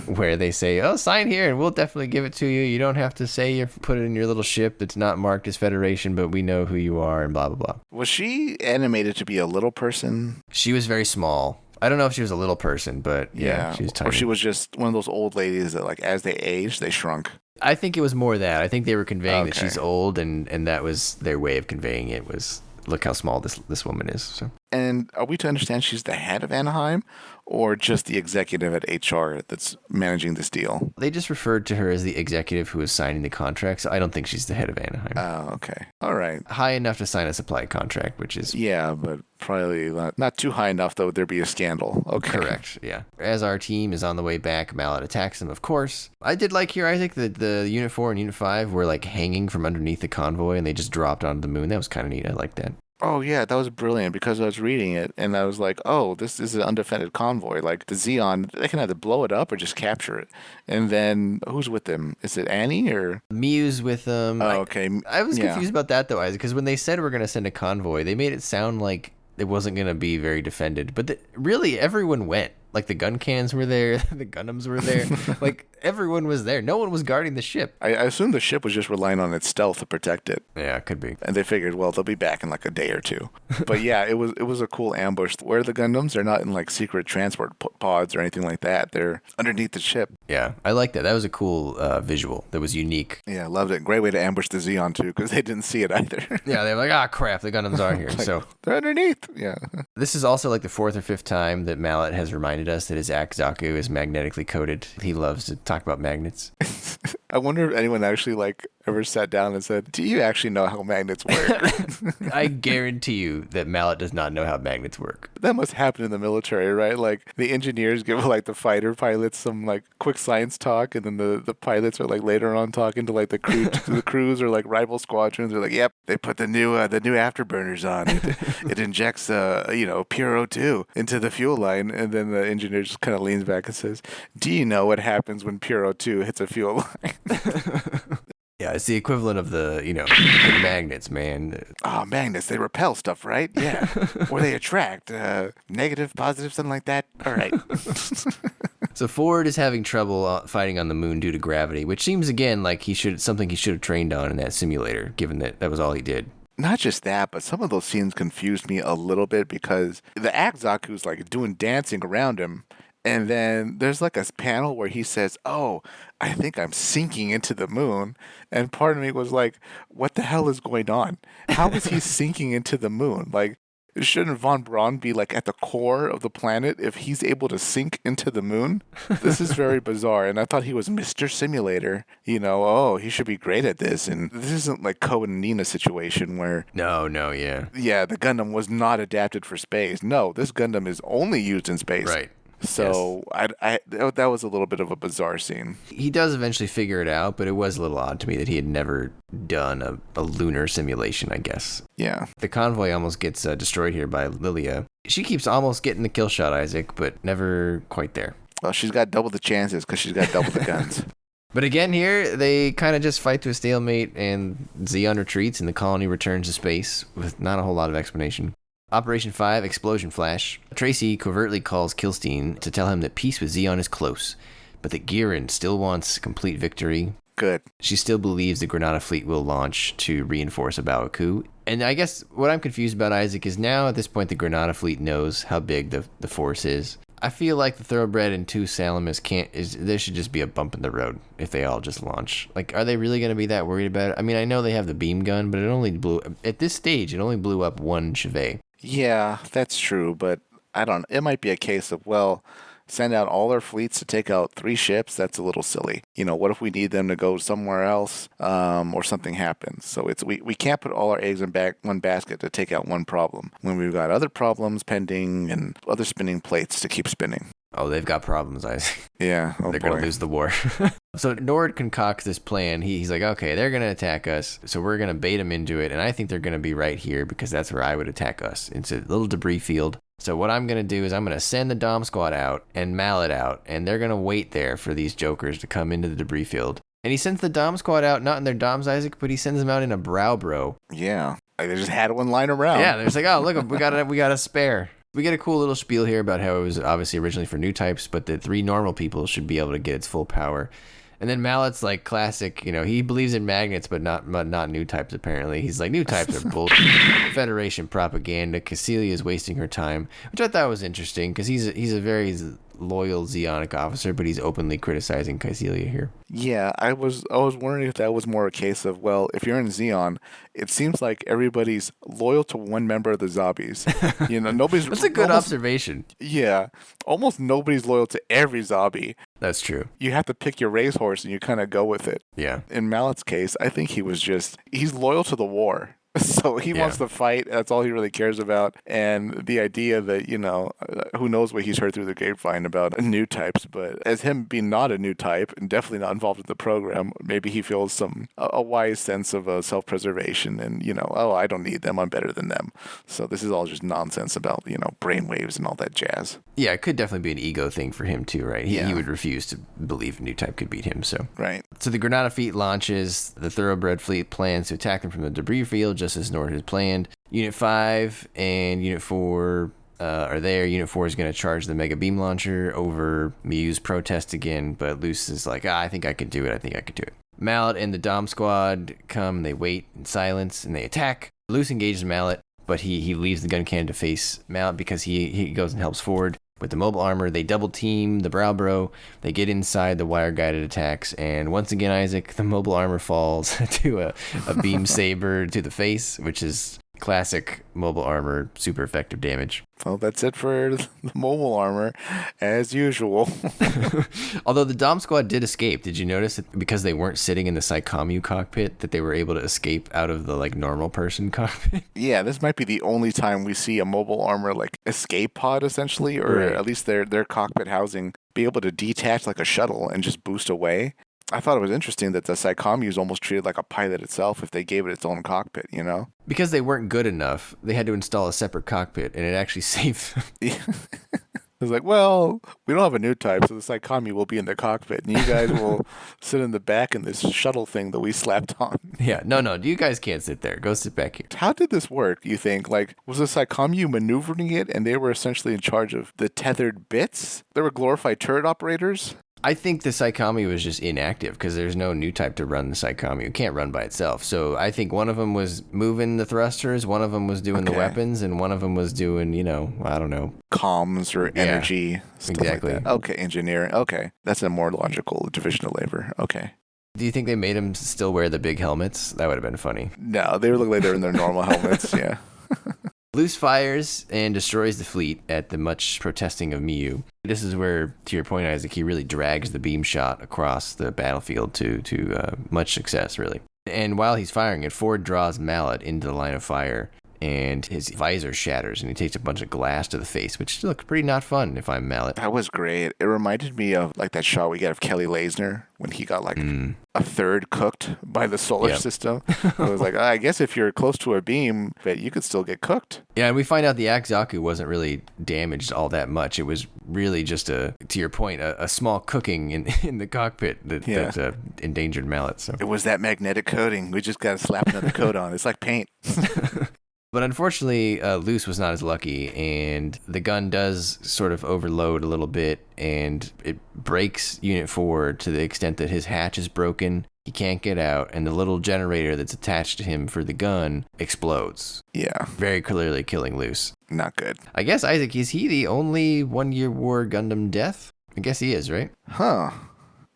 where they say, oh, sign here and we'll definitely give it to you. You don't have to say you put it in your little ship that's not marked as Federation, but we know who you are and blah, blah, blah. Was she animated to be a little person? She was very small. I don't know if she was a little person, but yeah, she was tiny. Or she was just one of those old ladies that, like, as they aged, they shrunk. I think it was more that. I think they were conveying that she's old, and that was their way of conveying it was... Look how small this woman is. So. And are we to understand she's the head of Anaheim or just the executive at HR that's managing this deal? They just referred to her as the executive who is signing the contract, so I don't think she's the head of Anaheim. Oh, okay. All right. High enough to sign a supply contract, which is... Yeah, but probably not too high enough, though, there'd be a scandal. Okay. Correct, yeah. As our team is on the way back, Mallet attacks them, of course. I did like here, Isaac, that the Unit 4 and Unit 5 were like hanging from underneath the convoy, and they just dropped onto the moon. That was kind of neat. I like that. Oh, yeah, that was brilliant because I was reading it and I was like, oh, this is an undefended convoy. Like the Zeon, they can either blow it up or just capture it. And then who's with them? Is it Annie or? Miu's with them. Oh, okay. I was confused about that though, Isaac, because when they said we're going to send a convoy, they made it sound like it wasn't going to be very defended. But really, everyone went. Like the gun cans were there, the Gundams were there. Like everyone was there. No one was guarding the ship. I assume the ship was just relying on its stealth to protect it. Yeah, it could be. And they figured, well, they'll be back in like a day or two. But yeah, it was a cool ambush. Where are the Gundams? They're not in like secret transport pods or anything like that. They're underneath the ship. Yeah, I like that. That was a cool visual. That was unique. Yeah, loved it. Great way to ambush the Zeon too, because they didn't see it either. Yeah, they were like, ah, crap, the Gundams are here. Like, so they're underneath. Yeah. This is also like the 4th or 5th time that Mallet has reminded us that his Act Zaku is magnetically coated. He loves to talk about magnets. I wonder if anyone actually like ever sat down and said, do you actually know how magnets work? I guarantee you that Mallet does not know how magnets work. That must happen in the military, right? Like the engineers give like the fighter pilots some like quick science talk, and then the pilots are like later on talking to like the crews or like rival squadrons. They're like, yep, they put the new afterburners on. It injects pure O2 into the fuel line, and then the engineer just kind of leans back and says, do you know what happens when pure O2 hits a fuel line? Yeah, it's the equivalent of the magnets, man. Oh, magnets, they repel stuff, right? Yeah. Or they attract. Negative, positive, something like that. All right. So Ford is having trouble fighting on the moon due to gravity, which seems, again, like something he should have trained on in that simulator, given that was all he did. not just that, but some of those scenes confused me a little bit because the Act Zaku's like doing dancing around him. And then there's like a panel where he says, "Oh, I think I'm sinking into the moon." And part of me was like, what the hell is going on? How is he sinking into the moon? Like, shouldn't Von Braun be like at the core of the planet if he's able to sink into the moon? This is very bizarre. And I thought he was Mr. Simulator. Oh, he should be great at this. And this isn't like Ko and Nina situation where No, yeah. yeah, the Gundam was not adapted for space. No, this Gundam is only used in space. Right. So yes. That was a little bit of a bizarre scene. He does eventually figure it out, but it was a little odd to me that he had never done a lunar simulation, I guess. Yeah. The convoy almost gets destroyed here by Lilia. She keeps almost getting the kill shot, Isaac, but never quite there. Well, she's got double the chances because she's got double the guns. But again here, they kind of just fight to a stalemate, and Zeon retreats, and the colony returns to space with not a whole lot of explanation. Operation 5, Explosion Flash. Tracy covertly calls Kilstein to tell him that peace with Zeon is close, but that Giran still wants complete victory. Good. She still believes the Granada fleet will launch to reinforce a Baoku. And I guess what I'm confused about, Isaac, is now at this point the Granada fleet knows how big the force is. I feel like the Thoroughbred and 2 Salamis there should just be a bump in the road if they all just launch. Like, are they really going to be that worried about it? I mean, I know they have the beam gun, but at this stage, it only blew up 1 Chevet. Yeah, that's true, but it might be a case of, well, send out all our fleets to take out 3 ships. That's a little silly. What if we need them to go somewhere else, or something happens? So we can't put all our eggs in one basket to take out one problem when we've got other problems pending and other spinning plates to keep spinning. Oh, they've got problems, Isaac. Yeah. They're going to lose the war. So Nord concocts this plan. He's like, okay, they're going to attack us, so we're going to bait them into it, and I think they're going to be right here because that's where I would attack us. It's a little debris field. So what I'm going to do is I'm going to send the Dom Squad out and Mallet out, and they're going to wait there for these jokers to come into the debris field. And he sends the Dom Squad out, not in their Doms, Isaac, but he sends them out in a Brow Bro. Yeah. They just had one lying around. Yeah, they're just like, oh, look, we got a spare. We get a cool little spiel here about how it was obviously originally for new types, but the 3 normal people should be able to get its full power. And then Mallet's like classic, he believes in magnets, but not new types, apparently. He's like, new types are bullshit. Federation propaganda. Cassell is wasting her time, which I thought was interesting because he's a very loyal Zeonic officer, but he's openly criticizing Cassell here. Yeah, I was wondering if that was more a case of, well, if you're in Zeon, it seems like everybody's loyal to one member of the Zombies. Nobody's. That's a good observation. Yeah, almost nobody's loyal to every zombie. That's true. You have to pick your racehorse and you kind of go with it. Yeah. In Mallet's case, I think he's loyal to the war. So he wants to fight. That's all he really cares about. And the idea that, who knows what he's heard through the grapevine about new types. But as him being not a new type and definitely not involved in the program, maybe he feels a wise sense of self-preservation and, I don't need them. I'm better than them. So this is all just nonsense about, brainwaves and all that jazz. Yeah, it could definitely be an ego thing for him too, right? He would refuse to believe a new type could beat him. So right. So the Granada fleet launches. The Thoroughbred fleet plans to attack them from the debris field, just as Nord had planned. Unit 5 and Unit 4 are there. Unit 4 is going to charge the Mega Beam Launcher over Miu's protest again, but Luce is like, I think I could do it. Mallet and the Dom Squad come, they wait in silence, and they attack. Luce engages Mallet, but he leaves the gun cannon to face Mallet because he goes and helps forward. With the mobile armor, they double team the Brow Bro. They get inside the wire-guided attacks, and once again, Isaac, the mobile armor falls to a beam saber to the face, which is classic mobile armor, super effective damage. Well, that's it for the mobile armor, as usual. Although the Dom Squad did escape. Did you notice that because they weren't sitting in the Psycommu cockpit that they were able to escape out of the normal person cockpit? Yeah, this might be the only time we see a mobile armor escape pod essentially, or at least their cockpit housing be able to detach like a shuttle and just boost away. I thought it was interesting that the Psycommu is almost treated like a pilot itself if they gave it its own cockpit, Because they weren't good enough, they had to install a separate cockpit, and it actually saved them. It's like, well, we don't have a new type, so the Psycommu will be in the cockpit, and you guys will sit in the back in this shuttle thing that we slapped on. Yeah, no, you guys can't sit there. Go sit back here. How did this work, you think? Was the Psycommu maneuvering it, and they were essentially in charge of the tethered bits? They were glorified turret operators? I think the Saikami was just inactive because there's no new type to run the Saikami. It can't run by itself. So I think one of them was moving the thrusters, one of them was doing the weapons, and one of them was doing, I don't know. Comms or energy, stuff exactly. like that. Okay, engineering. Okay, that's a more logical division of labor. Okay. Do you think they made them still wear the big helmets? That would have been funny. No, they look like they're in their normal helmets, yeah. Luce fires and destroys the fleet at the much protesting of Miyu. This is where, to your point, Isaac, he really drags the beam shot across the battlefield to much success, really. And while he's firing it, Ford draws Mallet into the line of fire, and his visor shatters, and he takes a bunch of glass to the face, which looks pretty not fun if I'm Mallet. That was great. It reminded me of like that shot we get of Kelly Lasner when he got like a third cooked by the solar system. It was like, I guess if you're close to a beam, but you could still get cooked. Yeah, and we find out the Act Zaku wasn't really damaged all that much. It was really just to your point, a small cooking in the cockpit that endangered Mallet. So it was that magnetic coating. We just got to slap another coat on. It's like paint. But unfortunately, Luce was not as lucky, and the gun does sort of overload a little bit, and it breaks Unit 4 to the extent that his hatch is broken. He can't get out, and the little generator that's attached to him for the gun explodes. Yeah. Very clearly killing Luce. Not good. I guess, Isaac, is he the only one-year war Gundam death? I guess he is, right? Huh.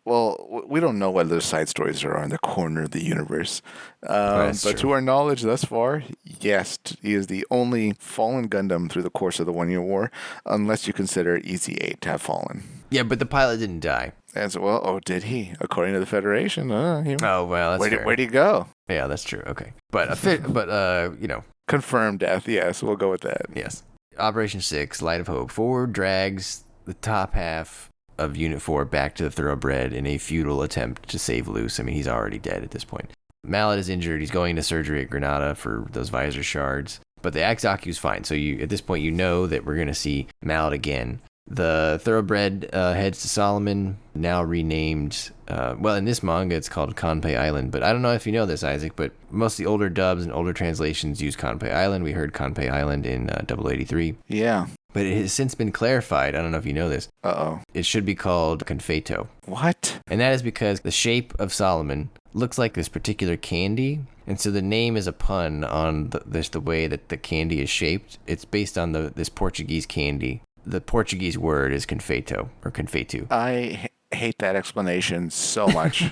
Well, we don't know what other side stories there are in the corner of the universe. But to our knowledge thus far, yes, he is the only fallen Gundam through the course of the 1 year war, unless you consider EZ-8 to have fallen. Yeah, but the pilot didn't die. As well, did he? According to the Federation, well, that's fair. Where'd he go? Yeah, that's true. Okay, but confirmed death. Yes, we'll go with that. Yes. Operation 6, Light of Hope. Ford drags the top half of Unit 4 back to the Thoroughbred in a futile attempt to save Luce. I mean, he's already dead at this point. Mallet is injured. He's going to surgery at Granada for those visor shards. But the Act Zaku's fine. So at this point, you know that we're going to see Mallet again. The Thoroughbred heads to Solomon, now renamed, in this manga it's called Konpei Island, but I don't know if you know this, Isaac, but most of the older dubs and older translations use Konpei Island. We heard Konpei Island in 083. Yeah. But it has since been clarified, I don't know if you know this. Uh-oh. It should be called Confeito. What? And that is because the shape of Solomon looks like this particular candy, and so the name is a pun on the way that the candy is shaped. It's based on this Portuguese candy. The Portuguese word is confeito or confeito. I hate that explanation so much.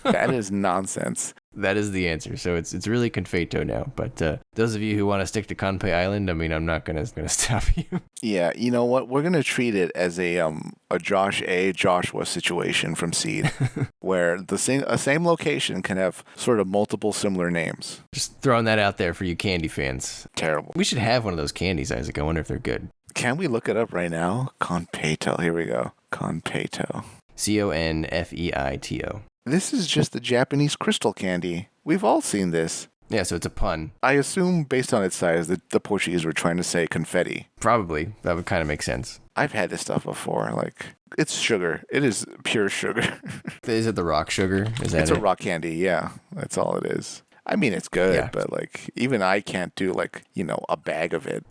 That is nonsense. That is the answer. So it's really Confeito now. But those of you who want to stick to Konpei Island, I mean, I'm not gonna stop you. Yeah, you know what? We're gonna treat it as a Joshua situation from Seed, where a same location can have sort of multiple similar names. Just throwing that out there for you candy fans. Terrible. We should have one of those candies, Isaac. I wonder if they're good. Can we look it up right now? Confeito. Here we go. Confeito. Confeito. This is just the Japanese crystal candy. We've all seen this. Yeah, so it's a pun. I assume, based on its size, that the Portuguese were trying to say confetti. Probably. That would kind of make sense. I've had this stuff before. Like, it's sugar. It is pure sugar. Is it the rock sugar? Is that It's a rock candy, yeah. That's all it is. I mean, it's good, but like, even I can't do like, a bag of it.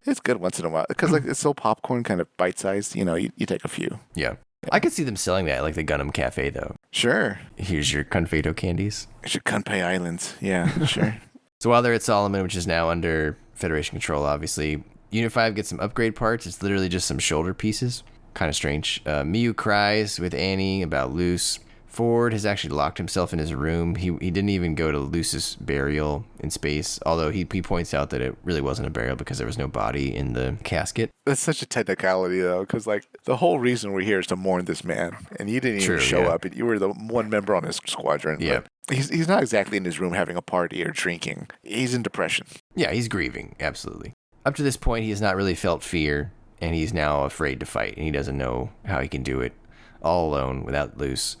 It's good once in a while. Because like, it's so popcorn kind of bite-sized, you take a few. Yeah. I could see them selling that at like the Gundam Cafe, though. Sure. Here's your Confeito candies. Here's your Konpei Islands. Yeah, sure. So while they're at Solomon, which is now under Federation control, obviously, Unit 5 gets some upgrade parts. It's literally just some shoulder pieces. Kind of strange. Miyu cries with Annie about Luce. Ford has actually locked himself in his room. He didn't even go to Luce's burial in space, although he points out that it really wasn't a burial because there was no body in the casket. That's such a technicality, though, because like the whole reason we're here is to mourn this man, and you didn't even show up. And you were the one member on his squadron. Yeah. He's not exactly in his room having a party or drinking. He's in depression. Yeah, he's grieving, absolutely. Up to this point, he has not really felt fear, and he's now afraid to fight, and he doesn't know how he can do it all alone without Luce.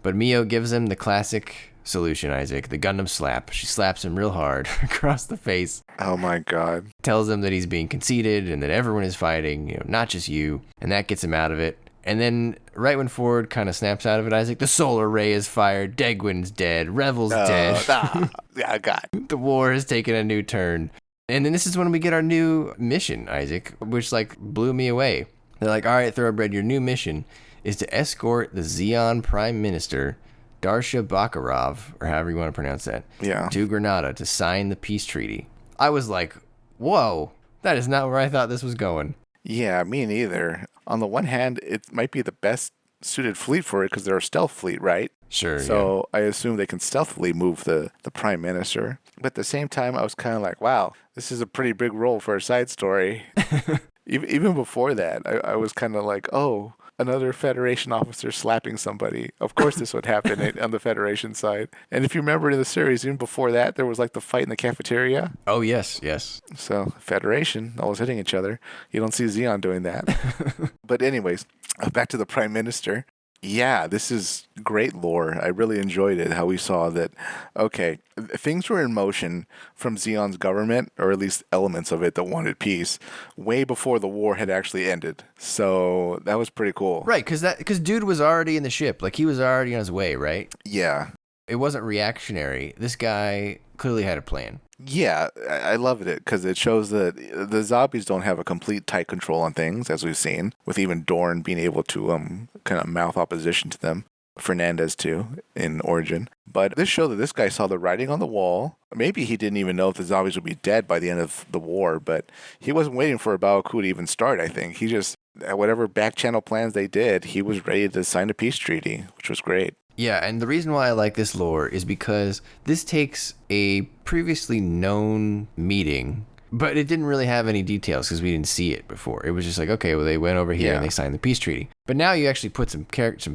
But Miyu gives him the classic solution, Isaac, the Gundam slap. She slaps him real hard across the face. Oh my god. Tells him that he's being conceited and that everyone is fighting, not just you. And that gets him out of it. And then right when Ford kind of snaps out of it, Isaac, the solar ray is fired. Degwin's dead. Revel's dead. Yeah, God. The war has taken a new turn. And then this is when we get our new mission, Isaac, which like blew me away. They're like, all right, Thoroughbred, your new mission is to escort the Zeon Prime Minister, Darsha Bakarov, or however you want to pronounce that, to Granada to sign the peace treaty. I was like, whoa, that is not where I thought this was going. Yeah, me neither. On the one hand, it might be the best suited fleet for it because they're a stealth fleet, right? Sure. So I assume they can stealthily move the prime minister. But at the same time, I was kind of like, wow, this is a pretty big role for a side story. Even before that, I was kind of like, oh, another Federation officer slapping somebody. Of course this would happen on the Federation side. And if you remember in the series, even before that, there was like the fight in the cafeteria. Oh, yes, yes. So Federation, always hitting each other. You don't see Zeon doing that. But anyways, back to the Prime Minister. Yeah, this is great lore. I really enjoyed it, how we saw that, okay, things were in motion from Zeon's government, or at least elements of it that wanted peace, way before the war had actually ended. So that was pretty cool. Right, because dude was already in the ship. Like, he was already on his way, right? Yeah. It wasn't reactionary. This guy clearly had a plan. Yeah, I loved it because it shows that the zombies don't have a complete tight control on things, as we've seen, with even Dorn being able to kind of mouth opposition to them. Fernandez too in Origin. But this showed that this guy saw the writing on the wall. Maybe he didn't even know if the zombies would be dead by the end of the war, but he wasn't waiting for Baoku to even start, I think. He just, whatever back channel plans they did, he was ready to sign a peace treaty, which was great. Yeah, and the reason why I like this lore is because this takes a previously known meeting, but it didn't really have any details because we didn't see it before. It was just like, okay, well, they went over here and they signed the peace treaty. But now you actually put some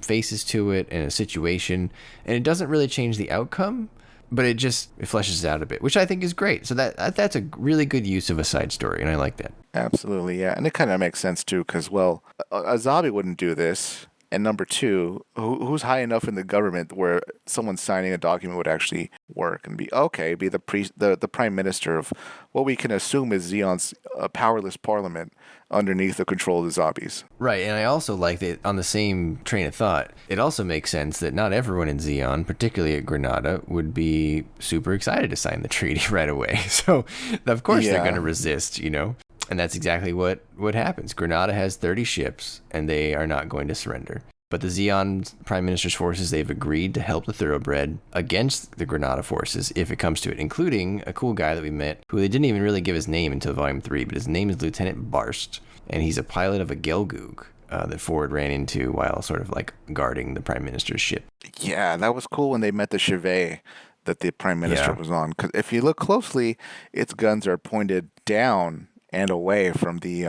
faces to it and a situation, and it doesn't really change the outcome, but it fleshes it out a bit, which I think is great. So that's a really good use of a side story, and I like that. Absolutely, yeah. And it kind of makes sense, too, because, well, a zombie wouldn't do this. And number two, who's high enough in the government where someone signing a document would actually work and be the prime minister of what we can assume is Zeon's powerless parliament underneath the control of the zombies. Right, and I also like that on the same train of thought, it also makes sense that not everyone in Zeon, particularly at Granada, would be super excited to sign the treaty right away. So, of course, they're going to resist, you know? And that's exactly what happens. Granada has 30 ships, and they are not going to surrender. But the Zeon Prime Minister's forces, they've agreed to help the Thoroughbred against the Granada forces if it comes to it, including a cool guy that we met, who they didn't even really give his name until Volume 3, but his name is Lieutenant Barst, and he's a pilot of a Gelgoog that Ford ran into while sort of like guarding the Prime Minister's ship. Yeah, that was cool when they met the Chevet that the Prime Minister was on. Because if you look closely, its guns are pointed down and away from the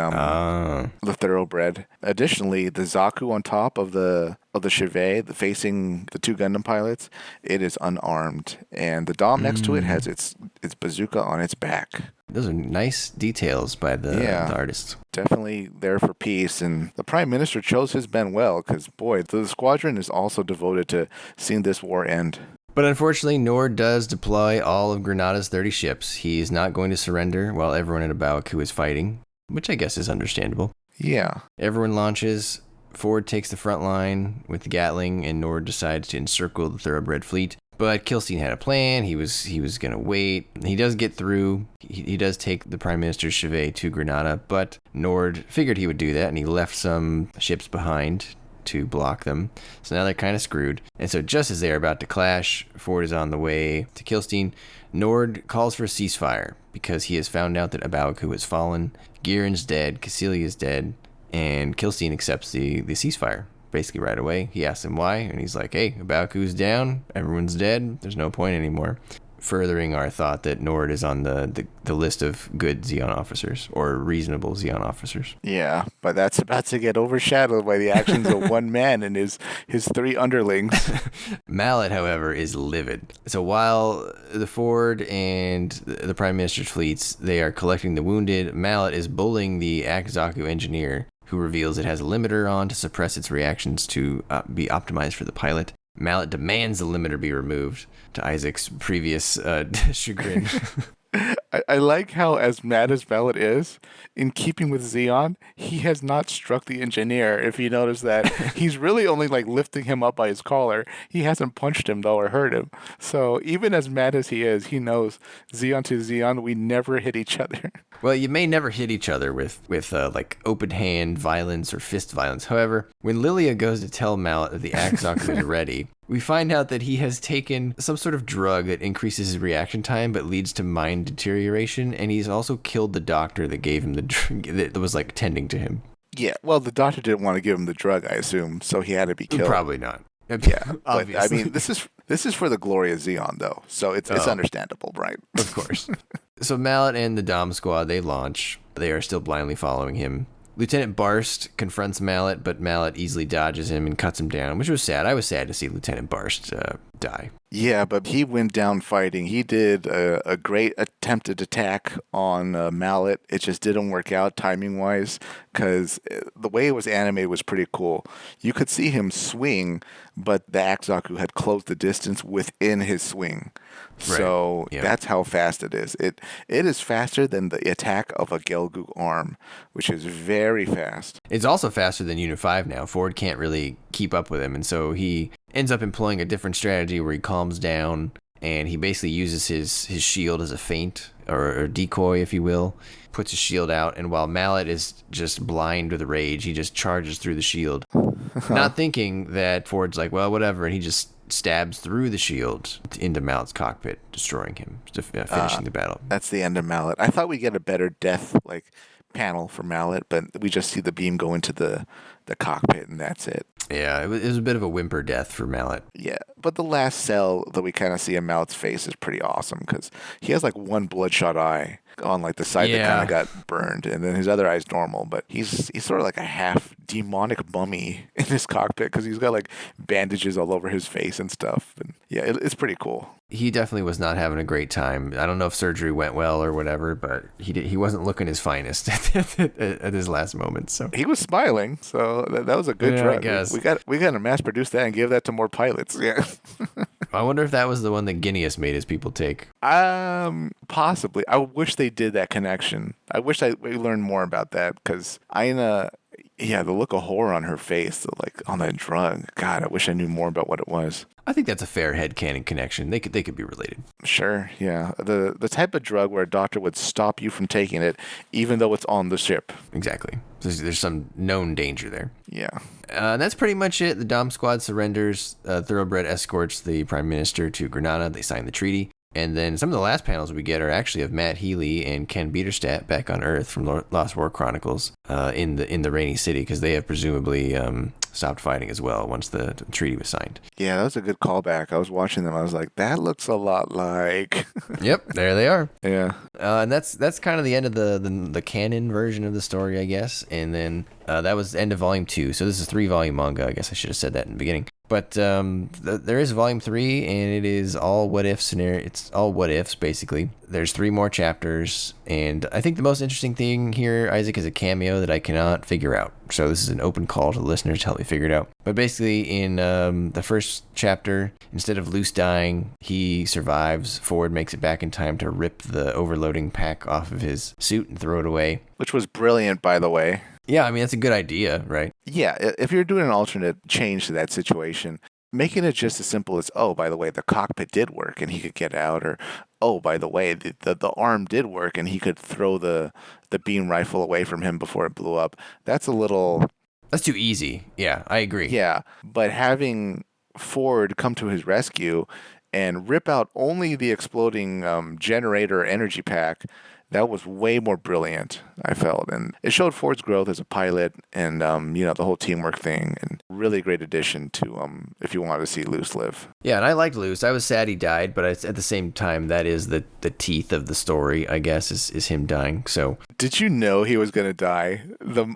Thoroughbred. Additionally, the Zaku on top of the Chevet, facing the two Gundam pilots, it is unarmed, and the Dom next to it has its bazooka on its back. Those are nice details by the artists. Definitely there for peace, and the Prime Minister chose his men well, because boy, the squadron is also devoted to seeing this war end. But unfortunately, Nord does deploy all of Granada's 30 ships. He is not going to surrender while everyone at Baoku is fighting, which I guess is understandable. Yeah. Everyone launches. Ford takes the front line with the Gatling, and Nord decides to encircle the Thoroughbred fleet. But Kilstein had a plan. He was going to wait. He does get through. He does take the Prime Minister's Chevet to Granada, but Nord figured he would do that, and he left some ships behind to block them. So now they're kind of screwed. And so just as they are about to clash, Ford is on the way to Kilstein. Nord calls for a ceasefire because he has found out that Abaoku has fallen. Girin's dead. Cassell is dead. And Kilstein accepts the ceasefire basically right away. He asks him why, and he's like, hey, Abaoku's down. Everyone's dead. There's no point anymore. Furthering our thought that Nord is on the list of good Zeon officers, or reasonable Zeon officers. Yeah, but that's about to get overshadowed by the actions of one man and his three underlings. Mallet, however, is livid. So while the Ford and the Prime Minister's fleets, they are collecting the wounded, Mallet is bullying the Act Zaku engineer, who reveals it has a limiter on to suppress its reactions to be optimized for the pilot. Mallet demands the limiter be removed, to Isaac's previous chagrin. I like how, as mad as Mallet is, in keeping with Zeon, he has not struck the engineer. If you notice that, he's really only like lifting him up by his collar. He hasn't punched him though or hurt him. So even as mad as he is, he knows Zeon to Zeon, we never hit each other. Well, you may never hit each other with like open hand violence or fist violence. However, when Lilia goes to tell Mallet that the Act Zaku is ready, we find out that he has taken some sort of drug that increases his reaction time but leads to mind deterioration, and he's also killed the doctor that gave him the drug that was like tending to him. Yeah, well, the doctor didn't want to give him the drug, I assume, so he had to be killed. Probably not. Yeah, obviously. But, I mean, this is for the glory of Zeon, though, so it's understandable, right? Of course. So Mallet and the Dom Squad, they launch. They are still blindly following him. Lieutenant Barst confronts Mallet, but Mallet easily dodges him and cuts him down, which was sad. I was sad to see Lieutenant Barst die. Yeah, but he went down fighting. He did a great attempted attack on Mallet. It just didn't work out timing-wise because the way it was animated was pretty cool. You could see him swing, but the Act Zaku had closed the distance within his swing. Right. So that's how fast it is. It is faster than the attack of a Gelgoog arm, which is very fast. It's also faster than Unit 5 now. Ford can't really keep up with him, and so he ends up employing a different strategy where he calms down and he basically uses his shield as a feint or decoy, if you will. Puts his shield out, and while Mallet is just blind with rage, he just charges through the shield, not thinking that Ford's like, well, whatever, and he just stabs through the shield into Mallet's cockpit, destroying him, finishing the battle. That's the end of Mallet. I thought we'd get a better death panel for Mallet, but we just see the beam go into the cockpit, and that's it. Yeah, it was a bit of a whimper death for Mallet. Yeah, but the last cell that we kind of see in Mallet's face is pretty awesome because he has like one bloodshot eye on like the side that kind of got burned, and then his other eye's normal, but he's sort of like a half demonic mummy in his cockpit because he's got like bandages all over his face and stuff. And yeah, it's pretty cool. He definitely was not having a great time. I don't know if surgery went well or whatever, but he wasn't looking his finest at his last moment. So he was smiling, so that was a good drug. I guess. We got to mass produce that and give that to more pilots. Yeah. I wonder if that was the one that Guineas made his people take. Possibly. I wish they did that connection. I wish we learned more about that because Aina, the look of horror on her face, like on that drug. God, I wish I knew more about what it was. I think that's a fair headcanon connection. They could be related. Sure, yeah. The type of drug where a doctor would stop you from taking it, even though it's on the ship. Exactly. There's some known danger there. Yeah. And that's pretty much it. The Dom Squad surrenders. Thoroughbred escorts the Prime Minister to Granada. They sign the treaty. And then some of the last panels we get are actually of Matt Healy and Ken Biederstadt back on Earth from Lost War Chronicles in the Rainy City, because they have presumably stopped fighting as well once the treaty was signed. Yeah, that was a good callback. I was watching them. I was like, that looks a lot like... Yep, there they are. Yeah. And that's kind of the end of the canon version of the story, I guess. And then that was the end of Volume 2. So this is a 3-volume manga. I guess I should have said that in the beginning. But there is Volume 3, and it is all what-if scenario. It's all what-ifs, basically. There's 3 more chapters, and I think the most interesting thing here, Isaac, is a cameo that I cannot figure out. So this is an open call to listeners to help me figure it out. But basically, in the first chapter, instead of Luce dying, he survives. Ford makes it back in time to rip the overloading pack off of his suit and throw it away. Which was brilliant, by the way. Yeah, I mean, that's a good idea, right? Yeah, if you're doing an alternate change to that situation, making it just as simple as, oh, by the way, the cockpit did work and he could get out, or, oh, by the way, the arm did work and he could throw the beam rifle away from him before it blew up. That's a little... That's too easy. Yeah, I agree. Yeah, but having Ford come to his rescue and rip out only the exploding generator energy pack, that was way more brilliant, I felt. And it showed Ford's growth as a pilot and, the whole teamwork thing. And really great addition to, if you wanted to see Luce live. Yeah, and I liked Luce. I was sad he died, but at the same time, that is the teeth of the story, I guess, is him dying. So, did you know he was going to die?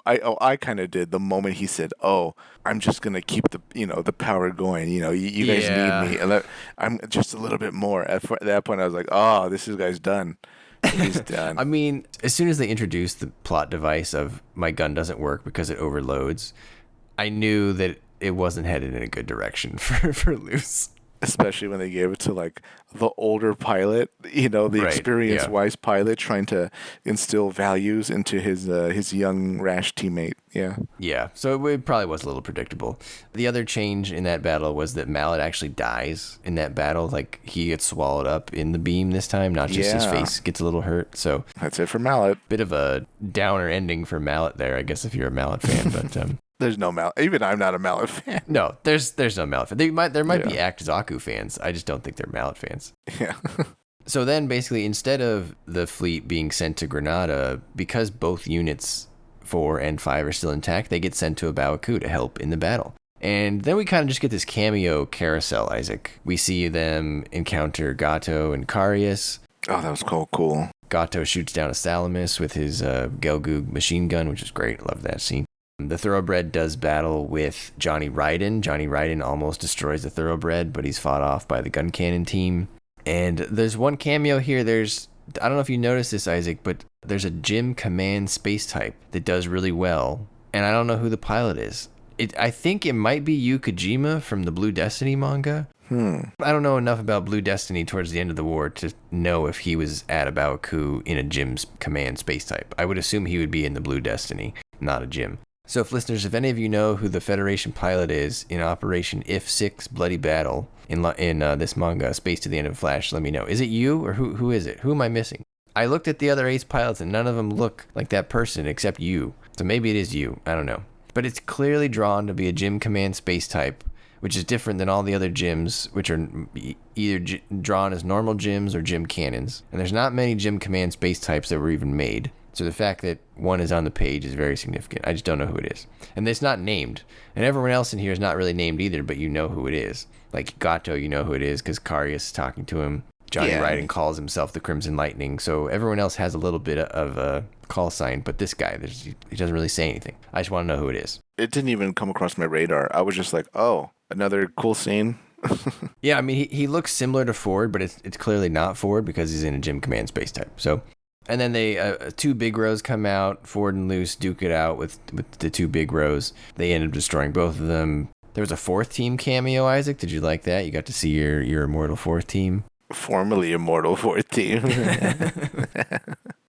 I kind of did the moment he said, oh, I'm just going to keep the power going. You guys need me. And I'm just a little bit more. At that point, I was like, oh, this guy's done. He's done. I mean, as soon as they introduced the plot device of my gun doesn't work because it overloads, I knew that it wasn't headed in a good direction for Luce. Especially when they gave it to like the older pilot, the Right. experienced Yeah. wise pilot trying to instill values into his young rash teammate. Yeah. Yeah, so it probably was a little predictable. The other change in that battle was that Mallet actually dies in that battle. Like, he gets swallowed up in the beam this time, not just his Yeah. face gets a little hurt. So, That's it for Mallet. bit of a downer ending for Mallet there, I guess, if you're a Mallet fan. But There's no Mallet. Even I'm not a Mallet fan. no, there's no Mallet fan. There might be Yeah. Act Zaku fans. I just don't think they're Mallet fans. Yeah. So then, basically, instead of the fleet being sent to Granada, because both units 4 and 5 are still intact, they get sent to Abaku to help in the battle. And then we kind of just get this cameo carousel, Isaac. We see them encounter Gato and Carius. Oh, that was cool. Gato shoots down a Salamis with his Gelgoog machine gun, which is great. Love that scene. The Thoroughbred does battle with Johnny Raiden. Johnny Raiden almost destroys the Thoroughbred, but he's fought off by the gun cannon team. And there's one cameo here. I don't know if you noticed this, Isaac, but there's a Jim Command space type that does really well, and I don't know who the pilot is. I think it might be Yu Kojima from the Blue Destiny manga. I don't know enough about Blue Destiny towards the end of the war to know if he was at Abaku in a Jim's Command space type. I would assume he would be in the Blue Destiny, not a Jim. So if any of you know who the Federation pilot is in Operation If-6 Bloody Battle in this manga, Space to the End of Flash, let me know. Is it you, or who is it? Who am I missing? I looked at the other Ace pilots, and none of them look like that person except you. So maybe it is you. I don't know. But it's clearly drawn to be a Jim Command space type, which is different than all the other Jims, which are either drawn as normal Jims or Jim Cannons. And there's not many Jim Command space types that were even made. So the fact that one is on the page is very significant. I just don't know who it is. And it's not named. And everyone else in here is not really named either, but you know who it is. Like Gato, you know who it is because Carius is talking to him. Johnny Raiden calls himself the Crimson Lightning. So everyone else has a little bit of a call sign, but this guy, he doesn't really say anything. I just want to know who it is. It didn't even come across my radar. I was just like, oh, another cool scene. Yeah, I mean, he looks similar to Ford, but it's clearly not Ford because he's in a Jim Command space type. So... And then they two big rows come out. Ford and Luce duke it out with the two big rows. They end up destroying both of them. There was a fourth team cameo, Isaac. Did you like that? You got to see your immortal fourth team. Formerly immortal fourth team.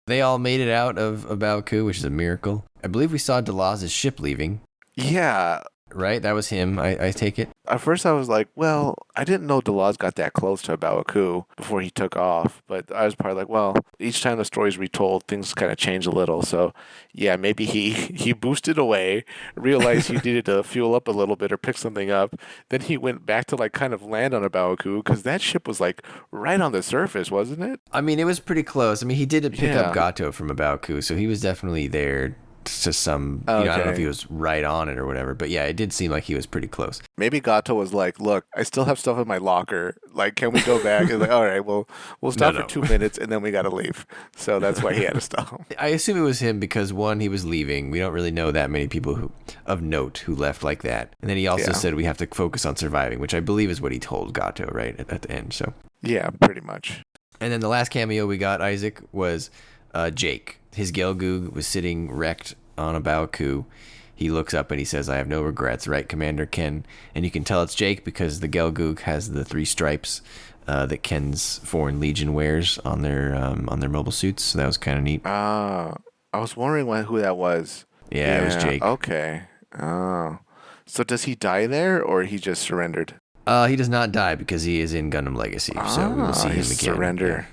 They all made it out of Abaku, which is a miracle. I believe we saw Delaz's ship leaving. Yeah. Right? That was him, I take it. At first I was like, well, I didn't know Delaz got that close to Abaku before he took off. But I was probably like, well, each time the story's retold, things kind of change a little. So, yeah, maybe he boosted away, realized he needed to fuel up a little bit or pick something up. Then he went back to like kind of land on Abaku because that ship was like right on the surface, wasn't it? I mean, it was pretty close. I mean, he did pick Yeah. up Gato from Abaku, so he was definitely there to some, I don't know if he was right on it or whatever, but yeah, it did seem like he was pretty close. Maybe Gato was like, look, I still have stuff in my locker. Like, can we go back? And like, all right, well, we'll stop No. for 2 minutes and then we got to leave. So that's why he had to stop. I assume it was him because one, he was leaving. We don't really know that many people of note who left like that. And then he also said we have to focus on surviving, which I believe is what he told Gato, right, at the end. So Yeah, pretty much. And then the last cameo we got, Isaac, was Jake. His Gelgoog was sitting wrecked on a Baoku. He looks up and he says, I have no regrets, right, Commander Ken? And you can tell it's Jake because the Gelgoog has the 3 stripes that Ken's Foreign Legion wears on their mobile suits. So that was kind of neat. I was wondering who that was. Yeah, it was Jake. Okay. Oh. So does he die there or he just surrendered? He does not die because he is in Gundam Legacy. So we will see him again. Surrender.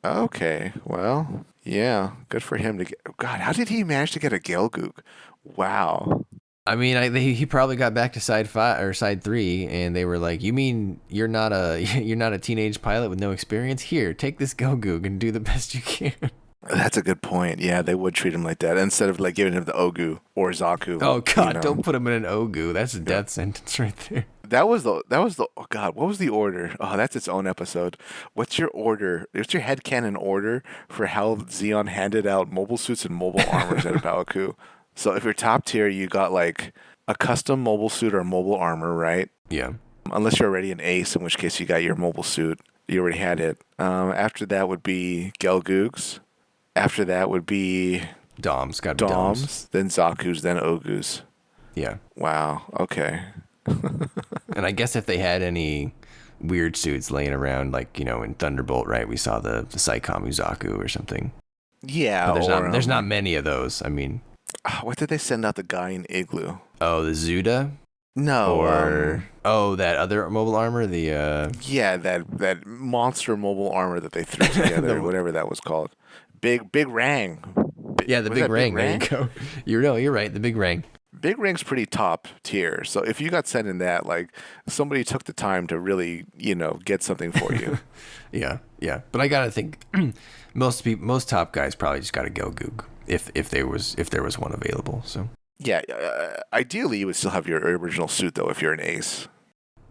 Yeah. Okay. Well, yeah. Good for him to get. God, how did he manage to get a Gelgoog? Wow. I mean, he probably got back to side 5 or side 3, and they were like, "You mean you're not a teenage pilot with no experience? Here, take this Gelgoog and do the best you can." That's a good point. Yeah, they would treat him like that instead of like giving him the Ogu or Zaku. Oh God, don't put him in an Ogu. That's a death sentence right there. That was the oh God, what was the order? Oh, that's its own episode. What's your order? What's your headcanon order for how Zeon handed out mobile suits and mobile armors at Baoku? So if you're top tier, you got like a custom mobile suit or mobile armor, right? Yeah. Unless you're already an ace, in which case you got your mobile suit. You already had it. After that would be Gelgoogs. After that would be Doms. Got to be Doms. Then Zaku's, then Ogus. Yeah. Wow. Okay. And I guess if they had any weird suits laying around, like, in Thunderbolt, right? We saw the Saikamu Zaku or something. Yeah, But there's not many of those. I mean, what did they send out the guy in Igloo? oh, the Zuda? No, that other mobile armor, yeah, that monster mobile armor that they threw together, whatever that was called. Big Rang. Yeah, the Big Rang. There you go. You're right. The Big Rang. Big Rang's pretty top tier. So if you got sent in that, like, somebody took the time to really, get something for you. Yeah. But I gotta think, most top guys probably just gotta go Goog if there was one available. So. Yeah, ideally you would still have your original suit though if you're an ace.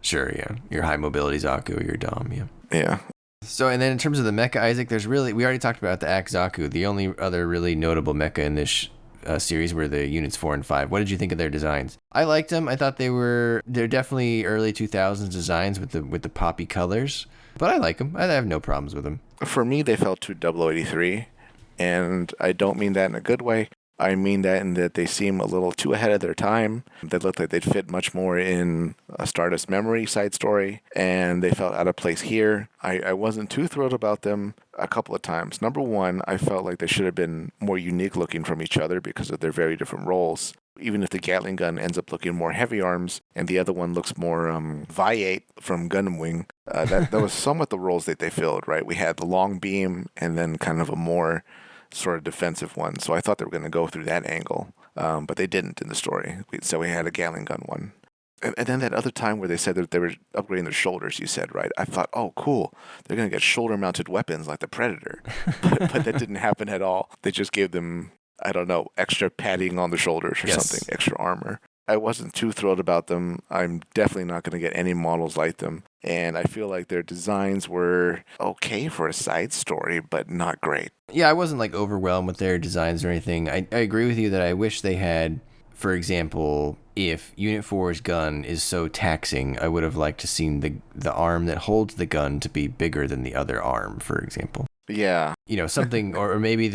Sure, yeah. Your high mobility Zaku or your Dom, yeah. Yeah. So, and then in terms of the mecha, Isaac, we already talked about the Act Zaku. The only other really notable mecha in this series were the Units 4 and 5. What did you think of their designs? I liked them. I thought they're definitely early 2000s designs with the poppy colors, but I like them. I have no problems with them. For me, they felt too 0083, and I don't mean that in a good way. I mean that in that they seem a little too ahead of their time. They looked like they'd fit much more in a Stardust Memory side story, and they felt out of place here. I wasn't too thrilled about them a couple of times. Number one, I felt like they should have been more unique looking from each other because of their very different roles. Even if the Gatling gun ends up looking more heavy arms, and the other one looks more Viate from Gundam Wing, that was somewhat the roles that they filled, right? We had the long beam, and then kind of a more sort of defensive one. So I thought they were going to go through that angle, but they didn't in the story. So we had a Gatling gun one. And then that other time where they said that they were upgrading their shoulders, you said, right? I thought, oh, cool. They're going to get shoulder-mounted weapons like the Predator. but that didn't happen at all. They just gave them, I don't know, extra padding on the shoulders or something, extra armor. I wasn't too thrilled about them. I'm definitely not going to get any models like them. And I feel like their designs were okay for a side story, but not great. Yeah, I wasn't like overwhelmed with their designs or anything. I agree with you that I wish they had, for example, if Unit 4's gun is so taxing, I would have liked to seen the arm that holds the gun to be bigger than the other arm, for example. Yeah. Something, or maybe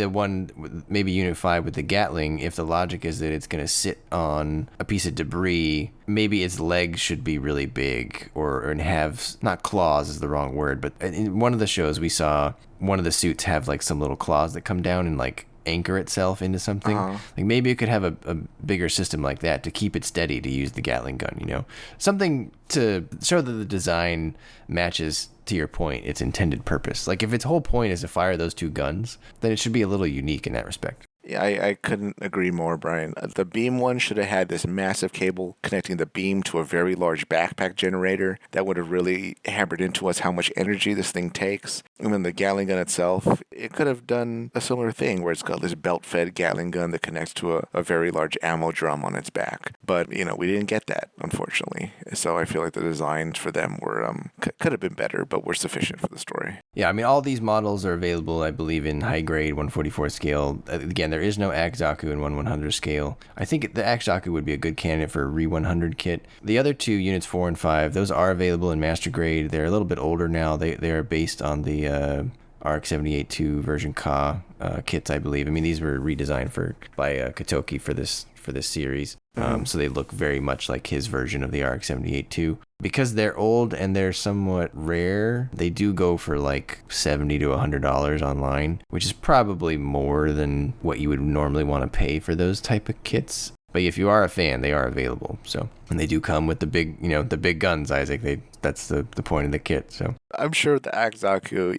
maybe Unit 5 with the Gatling, if the logic is that it's going to sit on a piece of debris, maybe its legs should be really big, and have, not claws is the wrong word, but in one of the shows we saw one of the suits have like some little claws that come down and like anchor itself into something. Like maybe it could have a bigger system like that to keep it steady to use the Gatling gun, something to show that the design matches, to your point, its intended purpose. Like if its whole point is to fire those two guns, then it should be a little unique in that respect. Yeah, I couldn't agree more, Brian. The beam one should have had this massive cable connecting the beam to a very large backpack generator that would have really hammered into us how much energy this thing takes. And then the Gatling gun itself, it could have done a similar thing where it's got this belt-fed Gatling gun that connects to a very large ammo drum on its back. But, we didn't get that, unfortunately. So I feel like the designs for them were could have been better, but were sufficient for the story. Yeah, I mean, all these models are available, I believe, in high-grade 144 scale. Again, there is no Act Zaku in 1/100 scale. I think the Act Zaku would be a good candidate for a Re-100 kit. The other two, Units 4 and 5, those are available in Master Grade. They're a little bit older now. They are based on the RX-78-2 version Ka kits, I believe. I mean, these were redesigned by Katoki for this series. So they look very much like his version of the RX-78-2. Because they're old and they're somewhat rare, they do go for like $70 to $100 online, which is probably more than what you would normally want to pay for those type of kits. But if you are a fan, they are available. So, and they do come with the big guns, Isaac. That's the point of the kit. So I'm sure the Act Zaku,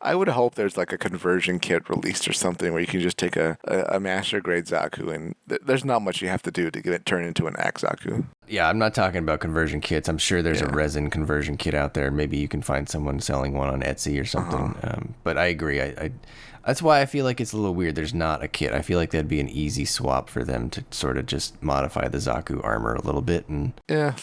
I would hope there's like a conversion kit released or something where you can just take a master grade Zaku, and there's not much you have to do to get it turned into an Act Zaku. Yeah, I'm not talking about conversion kits. I'm sure there's a resin conversion kit out there. Maybe you can find someone selling one on Etsy or something. But I agree. I that's why I feel like it's a little weird. There's not a kit. I feel like that'd be an easy swap for them to sort of just modify the Zaku armor a little bit. And yeah,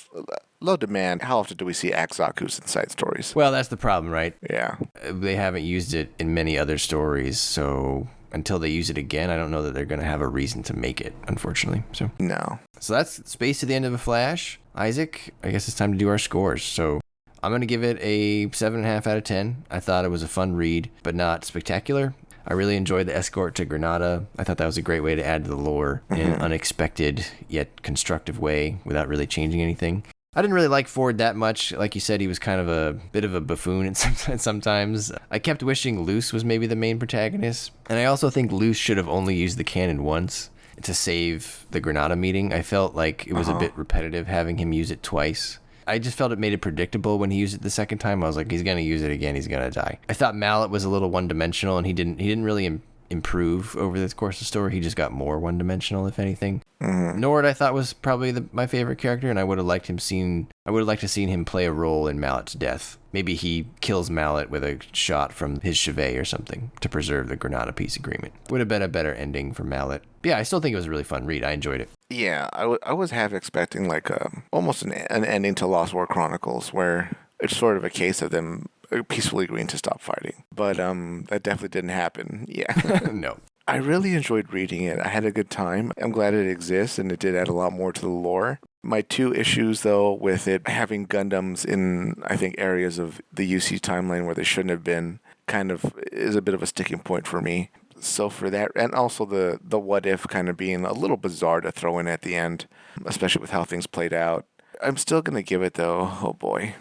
low demand. How often do we see Act Zakus in side stories? Well, that's the problem, right? Yeah. They haven't used it in many other stories, so until they use it again, I don't know that they're going to have a reason to make it, unfortunately. No. So that's Space to the End of a Flash. Isaac, I guess it's time to do our scores. So I'm going to give it a 7.5 out of 10. I thought it was a fun read, but not spectacular. I really enjoyed the escort to Granada. I thought that was a great way to add to the lore in an unexpected yet constructive way without really changing anything. I didn't really like Ford that much. Like you said, he was kind of a bit of a buffoon and sometimes. I kept wishing Luce was maybe the main protagonist. And I also think Luce should have only used the cannon once to save the Granada meeting. I felt like it was a bit repetitive having him use it twice. I just felt it made it predictable when he used it the second time. I was like, he's going to use it again. He's going to die. I thought Mallet was a little one-dimensional, and he didn't really improve over the course of the story. He just got more one-dimensional, if anything. Nord, I thought, was probably my favorite character, and I would have liked to seen him play a role in Mallet's death. Maybe he kills Mallet with a shot from his chevet or something to preserve the Granada peace agreement. Would have been a better ending for Mallet. But yeah, I still think it was a really fun read. I enjoyed it. Yeah, I was half expecting like almost an ending to Lost War Chronicles, where it's sort of a case of them peacefully agreeing to stop fighting. But that definitely didn't happen. Yeah. No. I really enjoyed reading it. I had a good time. I'm glad it exists, and it did add a lot more to the lore. My two issues, though, with it having Gundams in, I think, areas of the UC timeline where they shouldn't have been, kind of is a bit of a sticking point for me. So for that, and also the what if kind of being a little bizarre to throw in at the end, especially with how things played out. I'm still going to give it, though, oh boy.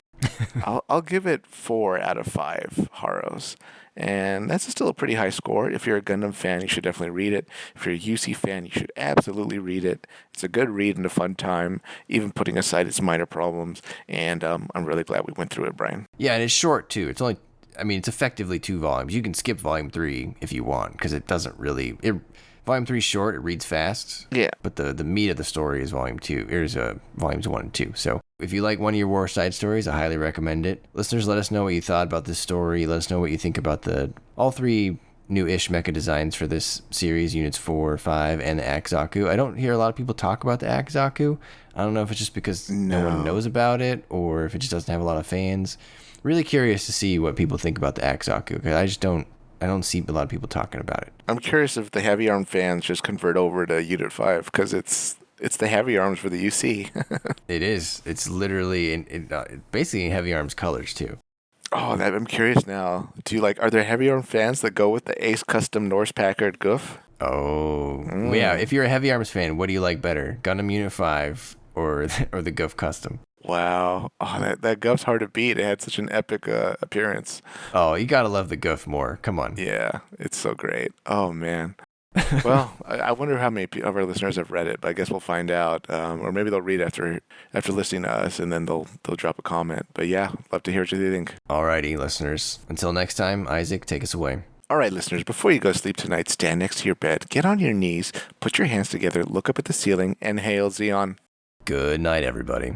I'll give it 4 out of 5 Haros. And that's still a pretty high score. If you're a Gundam fan, you should definitely read it. If you're a UC fan, you should absolutely read it. It's a good read and a fun time, even putting aside its minor problems. And I'm really glad we went through it, Brian. Yeah, and it's short, too. It's effectively 2 volumes. You can skip volume 3 if you want, because it doesn't really... Volume 3 is short, it reads fast. Yeah. But the meat of the story is volumes 1 and 2. So if you like one of your war side stories, I highly recommend it. Listeners, let us know what you thought about this story. Let us know what you think about all 3 new-ish mecha designs for this series, Units 4, 5, and the Act Zaku. I don't hear a lot of people talk about the Act Zaku. I don't know if it's just because no one knows about it, or if it just doesn't have a lot of fans. Really curious to see what people think about the Act Zaku, because I don't see a lot of people talking about it. I'm curious if the heavy arm fans just convert over to Unit 5, because it's the heavy arms for the UC. It is. It's literally basically in heavy arms colors too. Oh, I'm curious now. Are there heavy arm fans that go with the Ace Custom Norse Packard Goof? Oh, yeah. If you're a heavy arms fan, what do you like better, Gundam Unit 5 or the Goof Custom? Wow. Oh, that Guff's hard to beat. It had such an epic appearance. Oh, you gotta love the Guff more. Come on. Yeah, it's so great. Oh, man. Well, I wonder how many of our listeners have read it, but I guess we'll find out. Or maybe they'll read after listening to us, and then they'll drop a comment. But yeah, love to hear what you think. Alrighty, listeners. Until next time, Isaac, take us away. All right, listeners, before you go to sleep tonight, stand next to your bed, get on your knees, put your hands together, look up at the ceiling, and hail Zeon. Good night, everybody.